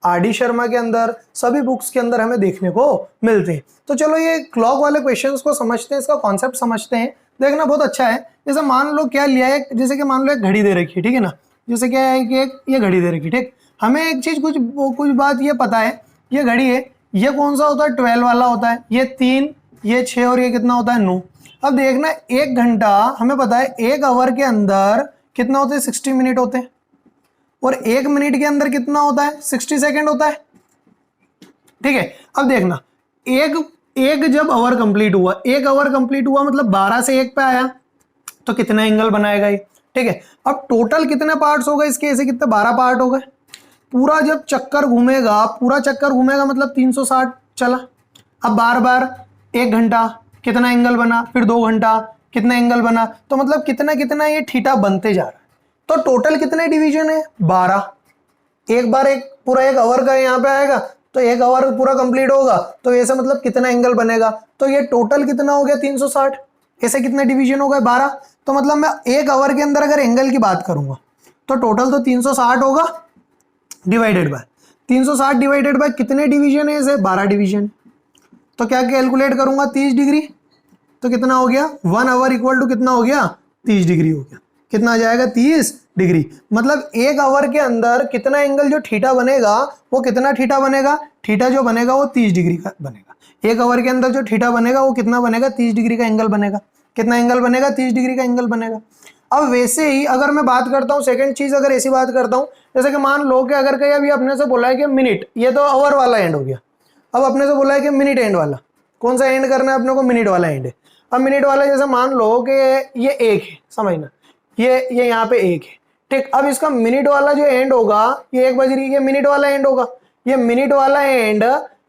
आरडी शर्मा के अंदर, सभी बुक्स के अंदर हमें देखने को मिलते हैं। तो चलो ये क्लॉक वाले क्वेश्चंस को समझते हैं, इसका कॉन्सेप्ट समझते हैं। देखना बहुत अच्छा है। जैसे मान लो क्या लिया है, जैसे कि मान लो एक घड़ी दे रखी है, ठीक है ना, जैसे क्या है कि एक ये घड़ी दे रखी है, ठीक। हमें एक चीज कुछ बात ये पता है, ये घड़ी है, ये कौन सा होता है 12 वाला होता है, ये 3, ये 6 और ये कितना होता है 9। अब देखना 1 घंटा हमें पता है 1 आवर के अंदर कितना होता है 60 मिनट होते हैं, और 1 मिनट के अंदर कितना होता है 60 सेकंड होता है, ठीक है। अब देखना एक जब आवर कंप्लीट हुआ, 1 आवर कंप्लीट हुआ मतलब 12 से 1 पे आया तो कितना एंगल बनाएगा ये, ठीक है। अब टोटल कितने पार्ट्स हो गए इसके, ऐसे कितने 12 पार्ट हो गए। पूरा जब चक्कर घूमेगा, पूरा चक्कर घूमेगा मतलब 360 चला। अब बार बार 1 घंटा कितना एंगल बना, फिर 2 घंटा कितना एंगल बना, तो मतलब कितना कितना ये थीटा बनते जा रहा है। तो टोटल कितने डिवीजन है 12। एक बार एक पूरा 1 आवर का यहाँ पे आएगा तो 1 आवर पूरा कंप्लीट होगा, तो ऐसा मतलब कितना एंगल बनेगा, तो ये टोटल कितना हो गया 360। ऐसे कितने डिवीजन हो गए 12। तो मतलब मैं 1 आवर के अंदर अगर एंगल की बात करूंगा तो टोटल तो 360 होगा, डिवाइडेड बाय 360 डिवाइडेड बाय कितने डिवीजन है इसे 12 डिवीजन। तो क्या कैलकुलेट करूंगा 30 डिग्री, तो कितना हो गया 1 आवर इक्वल टू कितना हो गया 30 डिग्री हो गया। कितना आ जाएगा 30 डिग्री। मतलब 1 आवर के अंदर कितना एंगल जो थीटा बनेगा वो कितना थीटा बनेगा, थीटा जो बनेगा वो 30 डिग्री का बनेगा। 1 आवर के अंदर जो थीटा बनेगा वो कितना बनेगा 30 डिग्री का एंगल बनेगा। कितना एंगल बनेगा 30 डिग्री का एंगल बनेगा। अब वैसे ही अगर मैं बात करता हूँ सेकंड चीज, अगर ऐसी बात करता हूँ जैसे कि मान लो कि अगर कहीं अभी अपने से बोला है कि मिनट, ये तो आवर वाला एंड हो गया, अब अपने से बोला है कि मिनट एंड वाला, कौन सा एंड करना है अपने को मिनट वाला एंड है। अब मिनट वाला जैसे मान लो कि ये 1 है, समझना ये यहाँ पे 1 है, ठीक। अब इसका मिनट वाला जो एंड होगा ये 1 बज रही है, ये मिनट वाला एंड होगा। ये मिनट वाला एंड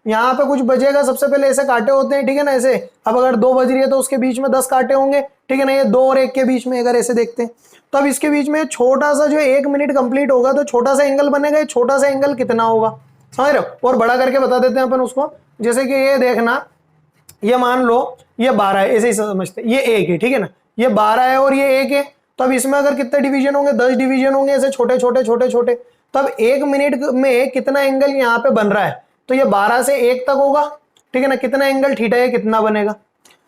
यहाँ पे कुछ बजेगा, सबसे पहले ऐसे कांटे होते हैं, ठीक है ना, ऐसे। अब अगर 2 बज रही है तो उसके बीच में 10 कांटे होंगे, ठीक है ना, ये 2 और 1 के बीच में अगर ऐसे देखते हैं तो अब इसके बीच में छोटा सा जो 1 मिनट कंप्लीट होगा तो छोटा सा एंगल बनेगा। छोटा सा एंगल कितना होगा समझ रहे हो, और बड़ा करके बता देते हैं अपन उसको। जैसे कि ये देखना, ये मान लो ये 12 है, ऐसे ही समझते हैं, ये 1 है, ठीक है ना, ये 12 है और ये 1 है। तो अब इसमें अगर कितने डिवीजन होंगे 10 डिवीजन होंगे, ऐसे छोटे छोटे छोटे छोटे। तो अब 1 मिनट में कितना एंगल यहाँ पे बन रहा है, तो ये 12 से 1 तक होगा, ठीक है ना। कितना एंगल थीटा है कितना बनेगा।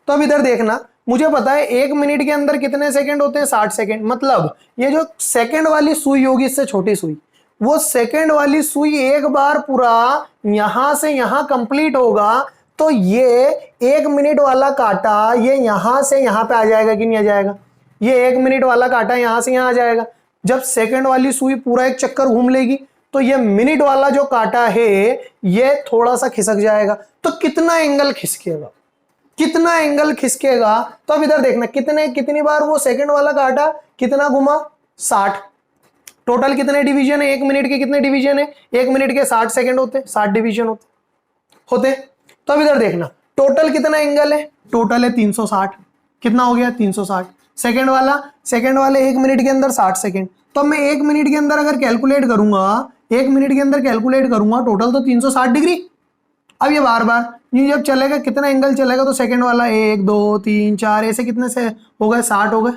तो अब इधर देखना, मुझे पता है 1 मिनट के अंदर कितने सेकंड होते हैं 60 सेकंड। मतलब ये जो सेकंड वाली सुई होगी, इससे छोटी सुई, वो सेकंड वाली सुई एक बार पूरा यहां से यहां कंप्लीट होगा तो ये 1 मिनट वाला कांटा ये यहां से यहां पे आ जाएगा कि नहीं आ जाएगा। ये 1 मिनट वाला कांटा यहां से यहां आ जाएगा। जब सेकंड वाली सुई पूरा एक चक्कर घूम लेगी तो ये मिनट वाला जो कांटा है ये थोड़ा सा खिसक जाएगा। तो कितना एंगल खिसकेगा, कितना एंगल खिसकेगा? तो अब इधर देखना कितनी बार वो सेकंड वाला कांटा कितना घुमा, 60। टोटल कितने डिवीजन है, 1 मिनट के कितने डिवीजन है, 1 मिनट के 60 सेकंड होते, 60 डिवीजन होते। तो अब इधर देखना टोटल कितना एंगल है, टोटल है 360। कितना हो गया, 360। सेकंड वाले 1 मिनट के अंदर 60 सेकंड। तो मैं 1 मिनट के अंदर अगर कैलकुलेट करूंगा, 1 मिनट के अंदर कैलकुलेट करूंगा टोटल तो 360 डिग्री। अब ये बार बार जब चलेगा कितना एंगल चलेगा, तो सेकंड वाला 1 2 3 4 ऐसे कितने से हो गए, 60 हो गए।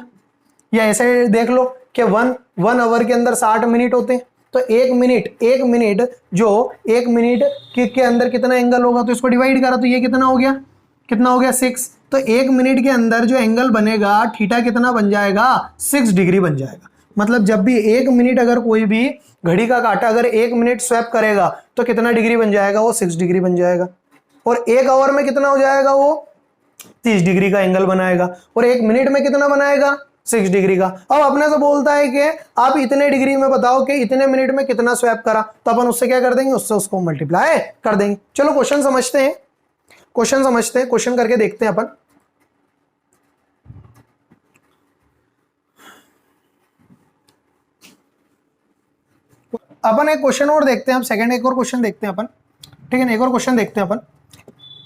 या ऐसे देख लो कि 1 आवर के अंदर 60 मिनट होते हैं। तो 1 मिनट जो 1 मिनट के अंदर कितना एंगल होगा, तो इसको डिवाइड करा तो ये कितना हो गया, 6। तो 1 मिनट के अंदर जो एंगल बनेगा थीटा कितना बन जाएगा, 6 डिग्री बन जाएगा। मतलब जब भी 1 मिनट अगर कोई भी घड़ी का कांटा अगर 1 मिनट स्वैप करेगा तो कितना डिग्री बन जाएगा, वो 6 डिग्री बन जाएगा। और 1 आवर में कितना हो जाएगा, वो 30 डिग्री का एंगल बनाएगा। और 1 मिनट में कितना बनाएगा, 6 डिग्री का। अब अपने से बोलता है कि आप इतने डिग्री में बताओ कि इतने मिनट में कितना स्वैप करा, तो अपन उससे क्या कर देंगे, उससे उसको मल्टीप्लाई कर देंगे। चलो क्वेश्चन समझते हैं, क्वेश्चन करके देखते हैं अपन। एक क्वेश्चन और देखते हैं, हम एक और क्वेश्चन देखते हैं अपन, ठीक है ना। एक और क्वेश्चन देखते हैं अपन,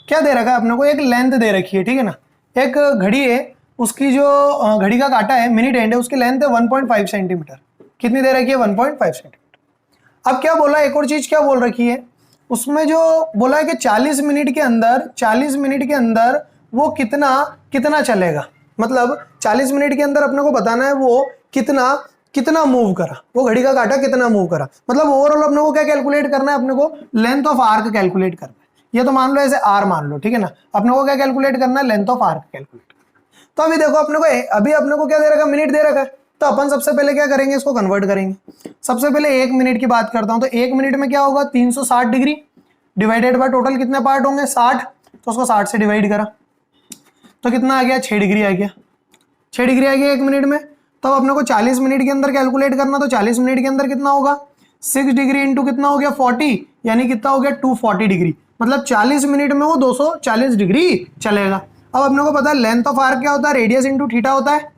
क्या दे रखा है अपने को, एक लेंथ दे रखी है, ठीक है ना। एक घड़ी है, उसकी जो घड़ी का कांटा है, मिनट एंड है, उसकी लेंथ है 1.5 सेंटीमीटर। कितनी दे रखी है, 1.5 सेंटीमीटर। अब क्या बोला, एक और चीज क्या बोल रखी है, उसमें जो बोला है कि 40 मिनट के अंदर वो कितना चलेगा। मतलब 40 मिनट के अंदर अपने को बताना है वो कितना मूव करा, वो घड़ी का कांटा कितना मूव करा। मतलब ओवरऑल अपने को क्या कैलकुलेट करना है, अपने को लेंथ ऑफ आर्क कैलकुलेट करना है। ये तो मान लो ऐसे आर मान लो, ठीक है ना। अपने को क्या कैलकुलेट करना है, लेंथ ऑफ आर्क कैलकुलेट। तो अभी देखो अपने को क्या दे रखा, मिनट दे रखा है। तो अपन सबसे पहले क्या करेंगे, इसको कन्वर्ट करेंगे। सबसे पहले 1 मिनट की बात करता हूं, तो 1 मिनट में क्या होगा, 360 डिग्री डिवाइडेड बाय टोटल कितने पार्ट होंगे, 60। तो उसको 60 से डिवाइड करा तो कितना आ गया, 6 डिग्री आ गया। 6 डिग्री आ गया 1 मिनट में। तो अपने को 40 मिनट के अंदर कैलकुलेट करना, तो 40 मिनट के अंदर कितना होगा, 6 डिग्री इंटू कितना हो गया, 40, यानी कितना हो गया, 240 डिग्री। मतलब 40 मिनट में वो 240 डिग्री चलेगा। अब अपने को पता है लेंथ ऑफ आर्क क्या होता है, रेडियस इंटू थीटा होता है।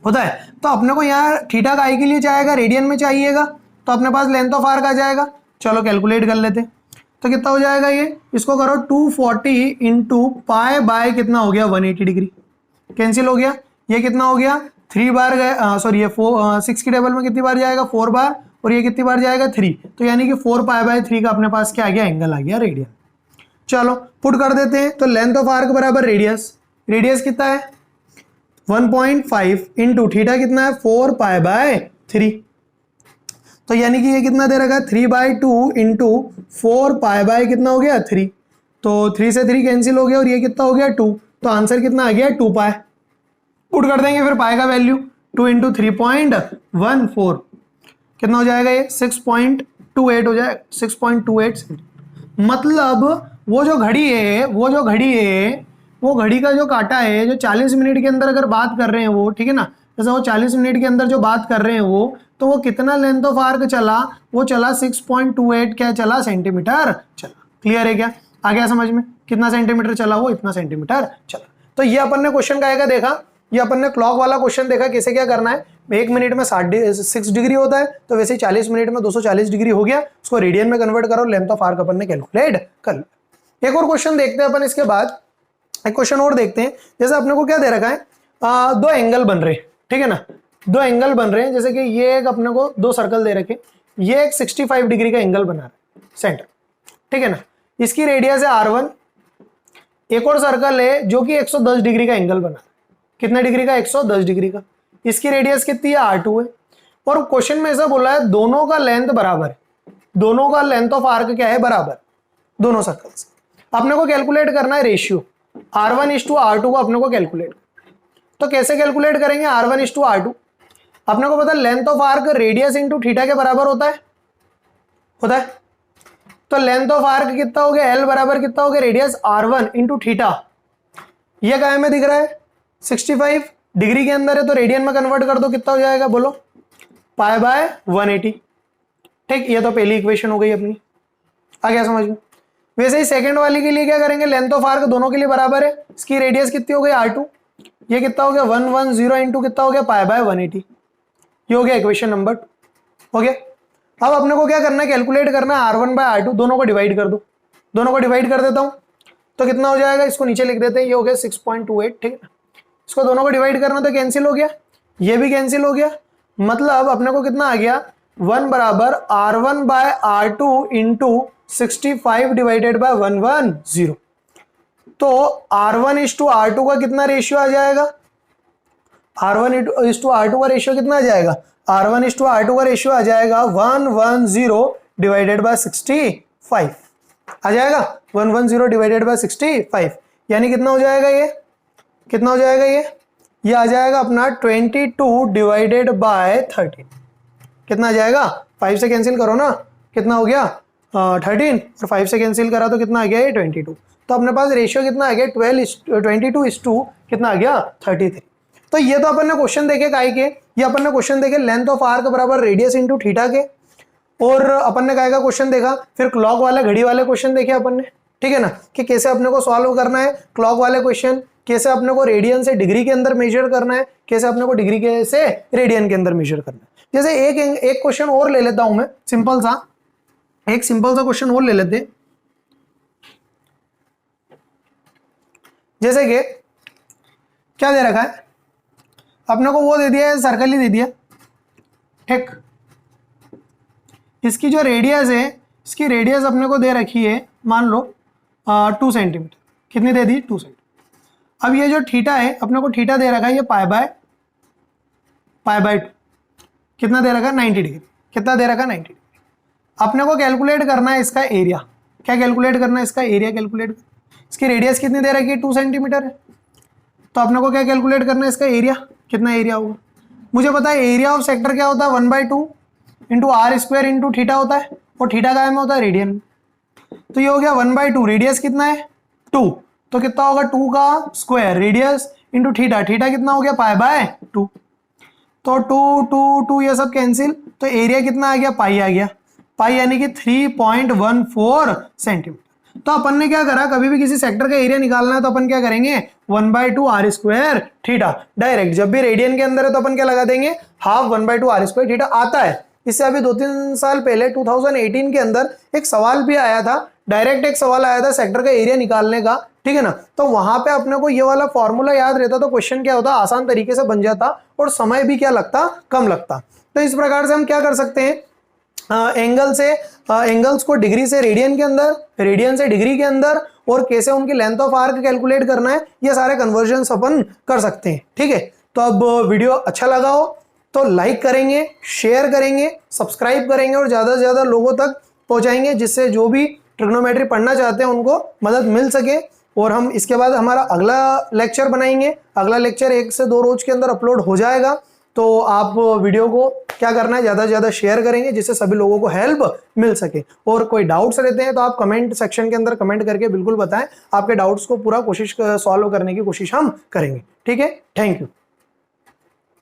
तो अपने को यहाँ थीटा का आई के लिए चाहेगा, रेडियन में चाहिएगा, तो अपने पास लेंथ ऑफ आर्क आ जाएगा। चलो कैलकुलेट कर लेते हैं। तो कितना हो जाएगा ये, इसको करो 240 इंटू पाई बाय कितना हो गया, 180 डिग्री। कैंसिल हो गया, ये कितना हो गया, 3 बार गए, सॉरी ये 6 की टेबल में कितनी बार जाएगा, 4 बार, और ये कितनी बार जाएगा, 3। तो यानी कि 4 पाई बाय 3 का अपने पास क्या आ गया, एंगल आ गया, रेडियन। चलो पुट कर देते हैं। तो लेंथ ऑफ आर्क बराबर रेडियस कितना है, 1.5 इंटू थीटा कितना है, 4 पाई बाय 3। तो यानी कि ये कितना दे रखा है, 3/2 इंटू 4 पाई बाय कितना हो गया, 3। तो 3 से 3 कैंसिल हो गया, और ये कितना हो गया, 2। तो आंसर कितना आ गया, 2 पाई। पुट कर देंगे फिर पाई का वैल्यू, 2 इंटू 3.14 कितना हो जाएगा, ये 6.28 हो जाएगा, 6.28। मतलब वो घड़ी का जो कांटा है, जो 40 मिनट के अंदर अगर बात कर रहे हैं वो, ठीक है ना, जैसे वो 40 मिनट के अंदर जो बात कर रहे हैं वो, तो वो कितना लेंथ ऑफ आर्क चला, वो चला 6.28 क्या चला, सेंटीमीटर चला। क्लियर है क्या, आ गया समझ में, कितना सेंटीमीटर चला, वो इतना सेंटीमीटर चला। तो ये अपन ने क्वेश्चन का देखा, ये अपन ने क्लॉक वाला क्वेश्चन देखा, कैसे क्या करना है। 1 मिनट में 6 डिग्री होता है, तो वैसे 40 मिनट में 240 डिग्री हो गया। उसको रेडियन में कन्वर्ट करो, लेंथ ऑफ आर्क अपन ने कैलकुलेट कर। एक और क्वेश्चन देखते हैं अपन, इसके बाद एक क्वेश्चन और देखते हैं। जैसे अपने को क्या दे रखा है, 2 एंगल बन रहे हैं, ठीक है ना, 2 एंगल बन रहे हैं। जैसे कि ये एक अपने को 2 सर्कल दे रखे, ये एक 65 डिग्री का एंगल बना रहा है सेंटर, ठीक है ना। इसकी रेडियस है R1। एक और सर्कल है जो कि 110 डिग्री का एंगल बना रहा है, कितने डिग्री का, 110 डिग्री का। इसकी रेडियस कितनी है, R2 है। और क्वेश्चन में ऐसा बोला है दोनों का लेंथ बराबर है, दोनों का लेंथ ऑफ आर्क क्या है, बराबर, दोनों सर्कल्स। अपने को कैलकुलेट करना है रेशियो, R1:R2 को अपने को कैलकुलेट। तो कैसे कैलकुलेट करेंगे, R1:R2। अपने को पता है length of arc radius into theta के बराबर होता है। तो लेंथ ऑफ आर्क कितना हो गया, L बराबर कितना हो गया, रेडियस R1 इंटू थीटा। ये क्या में दिख रहा है, 65 डिग्री के अंदर है, तो रेडियन में कन्वर्ट कर दो, कितना हो जाएगा बोलो, पाई बाय 180। ठीक, ये तो पहली इक्वेशन हो गई अपनी, आ गया समझ में। वैसे ही सेकंड वाली के लिए क्या करेंगे, लेंथ ऑफ आर्क दोनों के लिए बराबर है, इसकी रेडियस कितनी हो गई R2, ये कितना हो गया 110 इंटू कितना हो गया पाई बाय 180, ये हो गया इक्वेशन नंबर 2। हो गया। अब अपने को क्या करना है, कैलकुलेट करना है R1 बाय R2, दोनों को डिवाइड कर दो, दोनों को डिवाइड कर देता हूं तो कितना हो जाएगा, इसको नीचे लिख देते हैं, ये हो गया 6.28। ठीक है, इसको दोनों को डिवाइड करना तो कैंसिल हो गया, ये भी कैंसिल हो गया, मतलब अपने को कितना आ गया 1 बराबर R1 bye R2 into 65 divided by 110। तो R1:R2 का कितना रेशियो आ जाएगा, R1:R2 का रेशियो कितना आ जाएगा, R1:R2 का रेशियो आ जाएगा 110 डिवाइडेड बाय 65 आ जाएगा, 110 डिवाइडेड बाय 65, यानी कितना हो जाएगा ये, कितना हो जाएगा ये आ जाएगा अपना 22 डिवाइडेड बाय 13। कितना आ जाएगा, 5 से कैंसिल करो ना, कितना हो गया 13, और 5 से कैंसिल करा तो कितना आ गया ये 22। तो अपने पास रेशियो कितना आ गया 22:2 कितना आ गया 33। तो ये तो अपन ने क्वेश्चन देखे काय के, ये अपन ने क्वेश्चन देखे लेंथ ऑफ आर्क बराबर रेडियस इंटू थीटा के, और अपन ने काय का क्वेश्चन देखा, फिर क्लॉक वाले घड़ी वाले क्वेश्चन देखे अपन ने। ठीक है ना, कि कैसे अपने को सॉल्व करना है क्लॉक वाले क्वेश्चन, कैसे अपने को रेडियन से डिग्री के अंदर मेजर करना है, कैसे अपने को डिग्री के से रेडियन के अंदर मेजर करना है। जैसे एक क्वेश्चन और ले लेता हूं मैं, सिंपल सा क्वेश्चन और ले लेते हैं। जैसे कि क्या दे रखा है अपने को, वो दे दिया है, सर्कल ही दे दिया। ठीक, इसकी जो रेडियस है, इसकी रेडियस अपने को दे रखी है, मान लो 2 सेंटीमीटर, कितनी दे दी 2 सेंटीमीटर। अब ये जो थीटा है अपने को थीटा दे रखा है, ये पाई बाय 2 कितना दे रखा है 90 डिग्री, कितना दे रखा है 90 डिग्री। अपने को कैलकुलेट करना है इसका एरिया, क्या कैलकुलेट करना है इसका एरिया, कैलकुलेट, इसकी रेडियस कितनी दे रखी है 2 सेंटीमीटर है, तो अपने को क्या कैलकुलेट करना है इसका एरिया, कितना एरिया होगा। मुझे पता है एरिया ऑफ सेक्टर क्या होता है 1/2 इंटू R² इंटू थीटा होता है, और थीटा काय में होता है रेडियन में। तो ये हो गया 1/2, रेडियस कितना है 2, तो कितना होगा 2 का square, radius into theta, theta कितना हो गया पाई बाय 2, तो 2 ये सब कैंसिल, तो एरिया कितना आ गया पाई आ गया, पाई यानी कि 3.14 सेंटीमीटर। तो अपन ने क्या करा, कभी भी किसी सेक्टर का एरिया निकालना है तो अपन क्या करेंगे 1/2 R² थीटा, डायरेक्ट जब भी रेडियन के अंदर है तो अपन क्या लगा देंगे हाफ 1/2 R² थीटा आता है। इससे अभी 2-3 साल पहले 2018 के अंदर एक सवाल भी आया था, डायरेक्ट एक सवाल आया था सेक्टर का एरिया निकालने का। ठीक है ना, तो वहां पे अपने को ये वाला फॉर्मूला याद रहता तो क्वेश्चन क्या होता आसान तरीके से बन जाता, और समय भी क्या लगता कम लगता। तो इस प्रकार से हम क्या कर सकते हैं, एंगल्स को डिग्री से रेडियन के अंदर, रेडियन से डिग्री के अंदर, और कैसे उनकी लेंथ ऑफ आर्क कैलकुलेट करना है, ये सारे कन्वर्जन्स अपन कर सकते हैं। ठीक है, तो अब वीडियो अच्छा लगा हो तो लाइक करेंगे, शेयर करेंगे, सब्सक्राइब करेंगे और ज़्यादा से ज़्यादा लोगों तक पहुंचाएंगे, जिससे जो भी ट्रिग्नोमेट्री पढ़ना चाहते हैं उनको मदद मिल सके। और हम इसके बाद हमारा अगला लेक्चर बनाएंगे, अगला लेक्चर 1 से 2 रोज के अंदर अपलोड हो जाएगा। तो आप वीडियो को क्या करना है ज़्यादा से ज़्यादा शेयर करेंगे, जिससे सभी लोगों को हेल्प मिल सके। और कोई डाउट्स रहते हैं तो आप कमेंट सेक्शन के अंदर कमेंट करके बिल्कुल बताएं, आपके डाउट्स को पूरा कोशिश सॉल्व करने की कोशिश हम करेंगे। ठीक है, थैंक यू।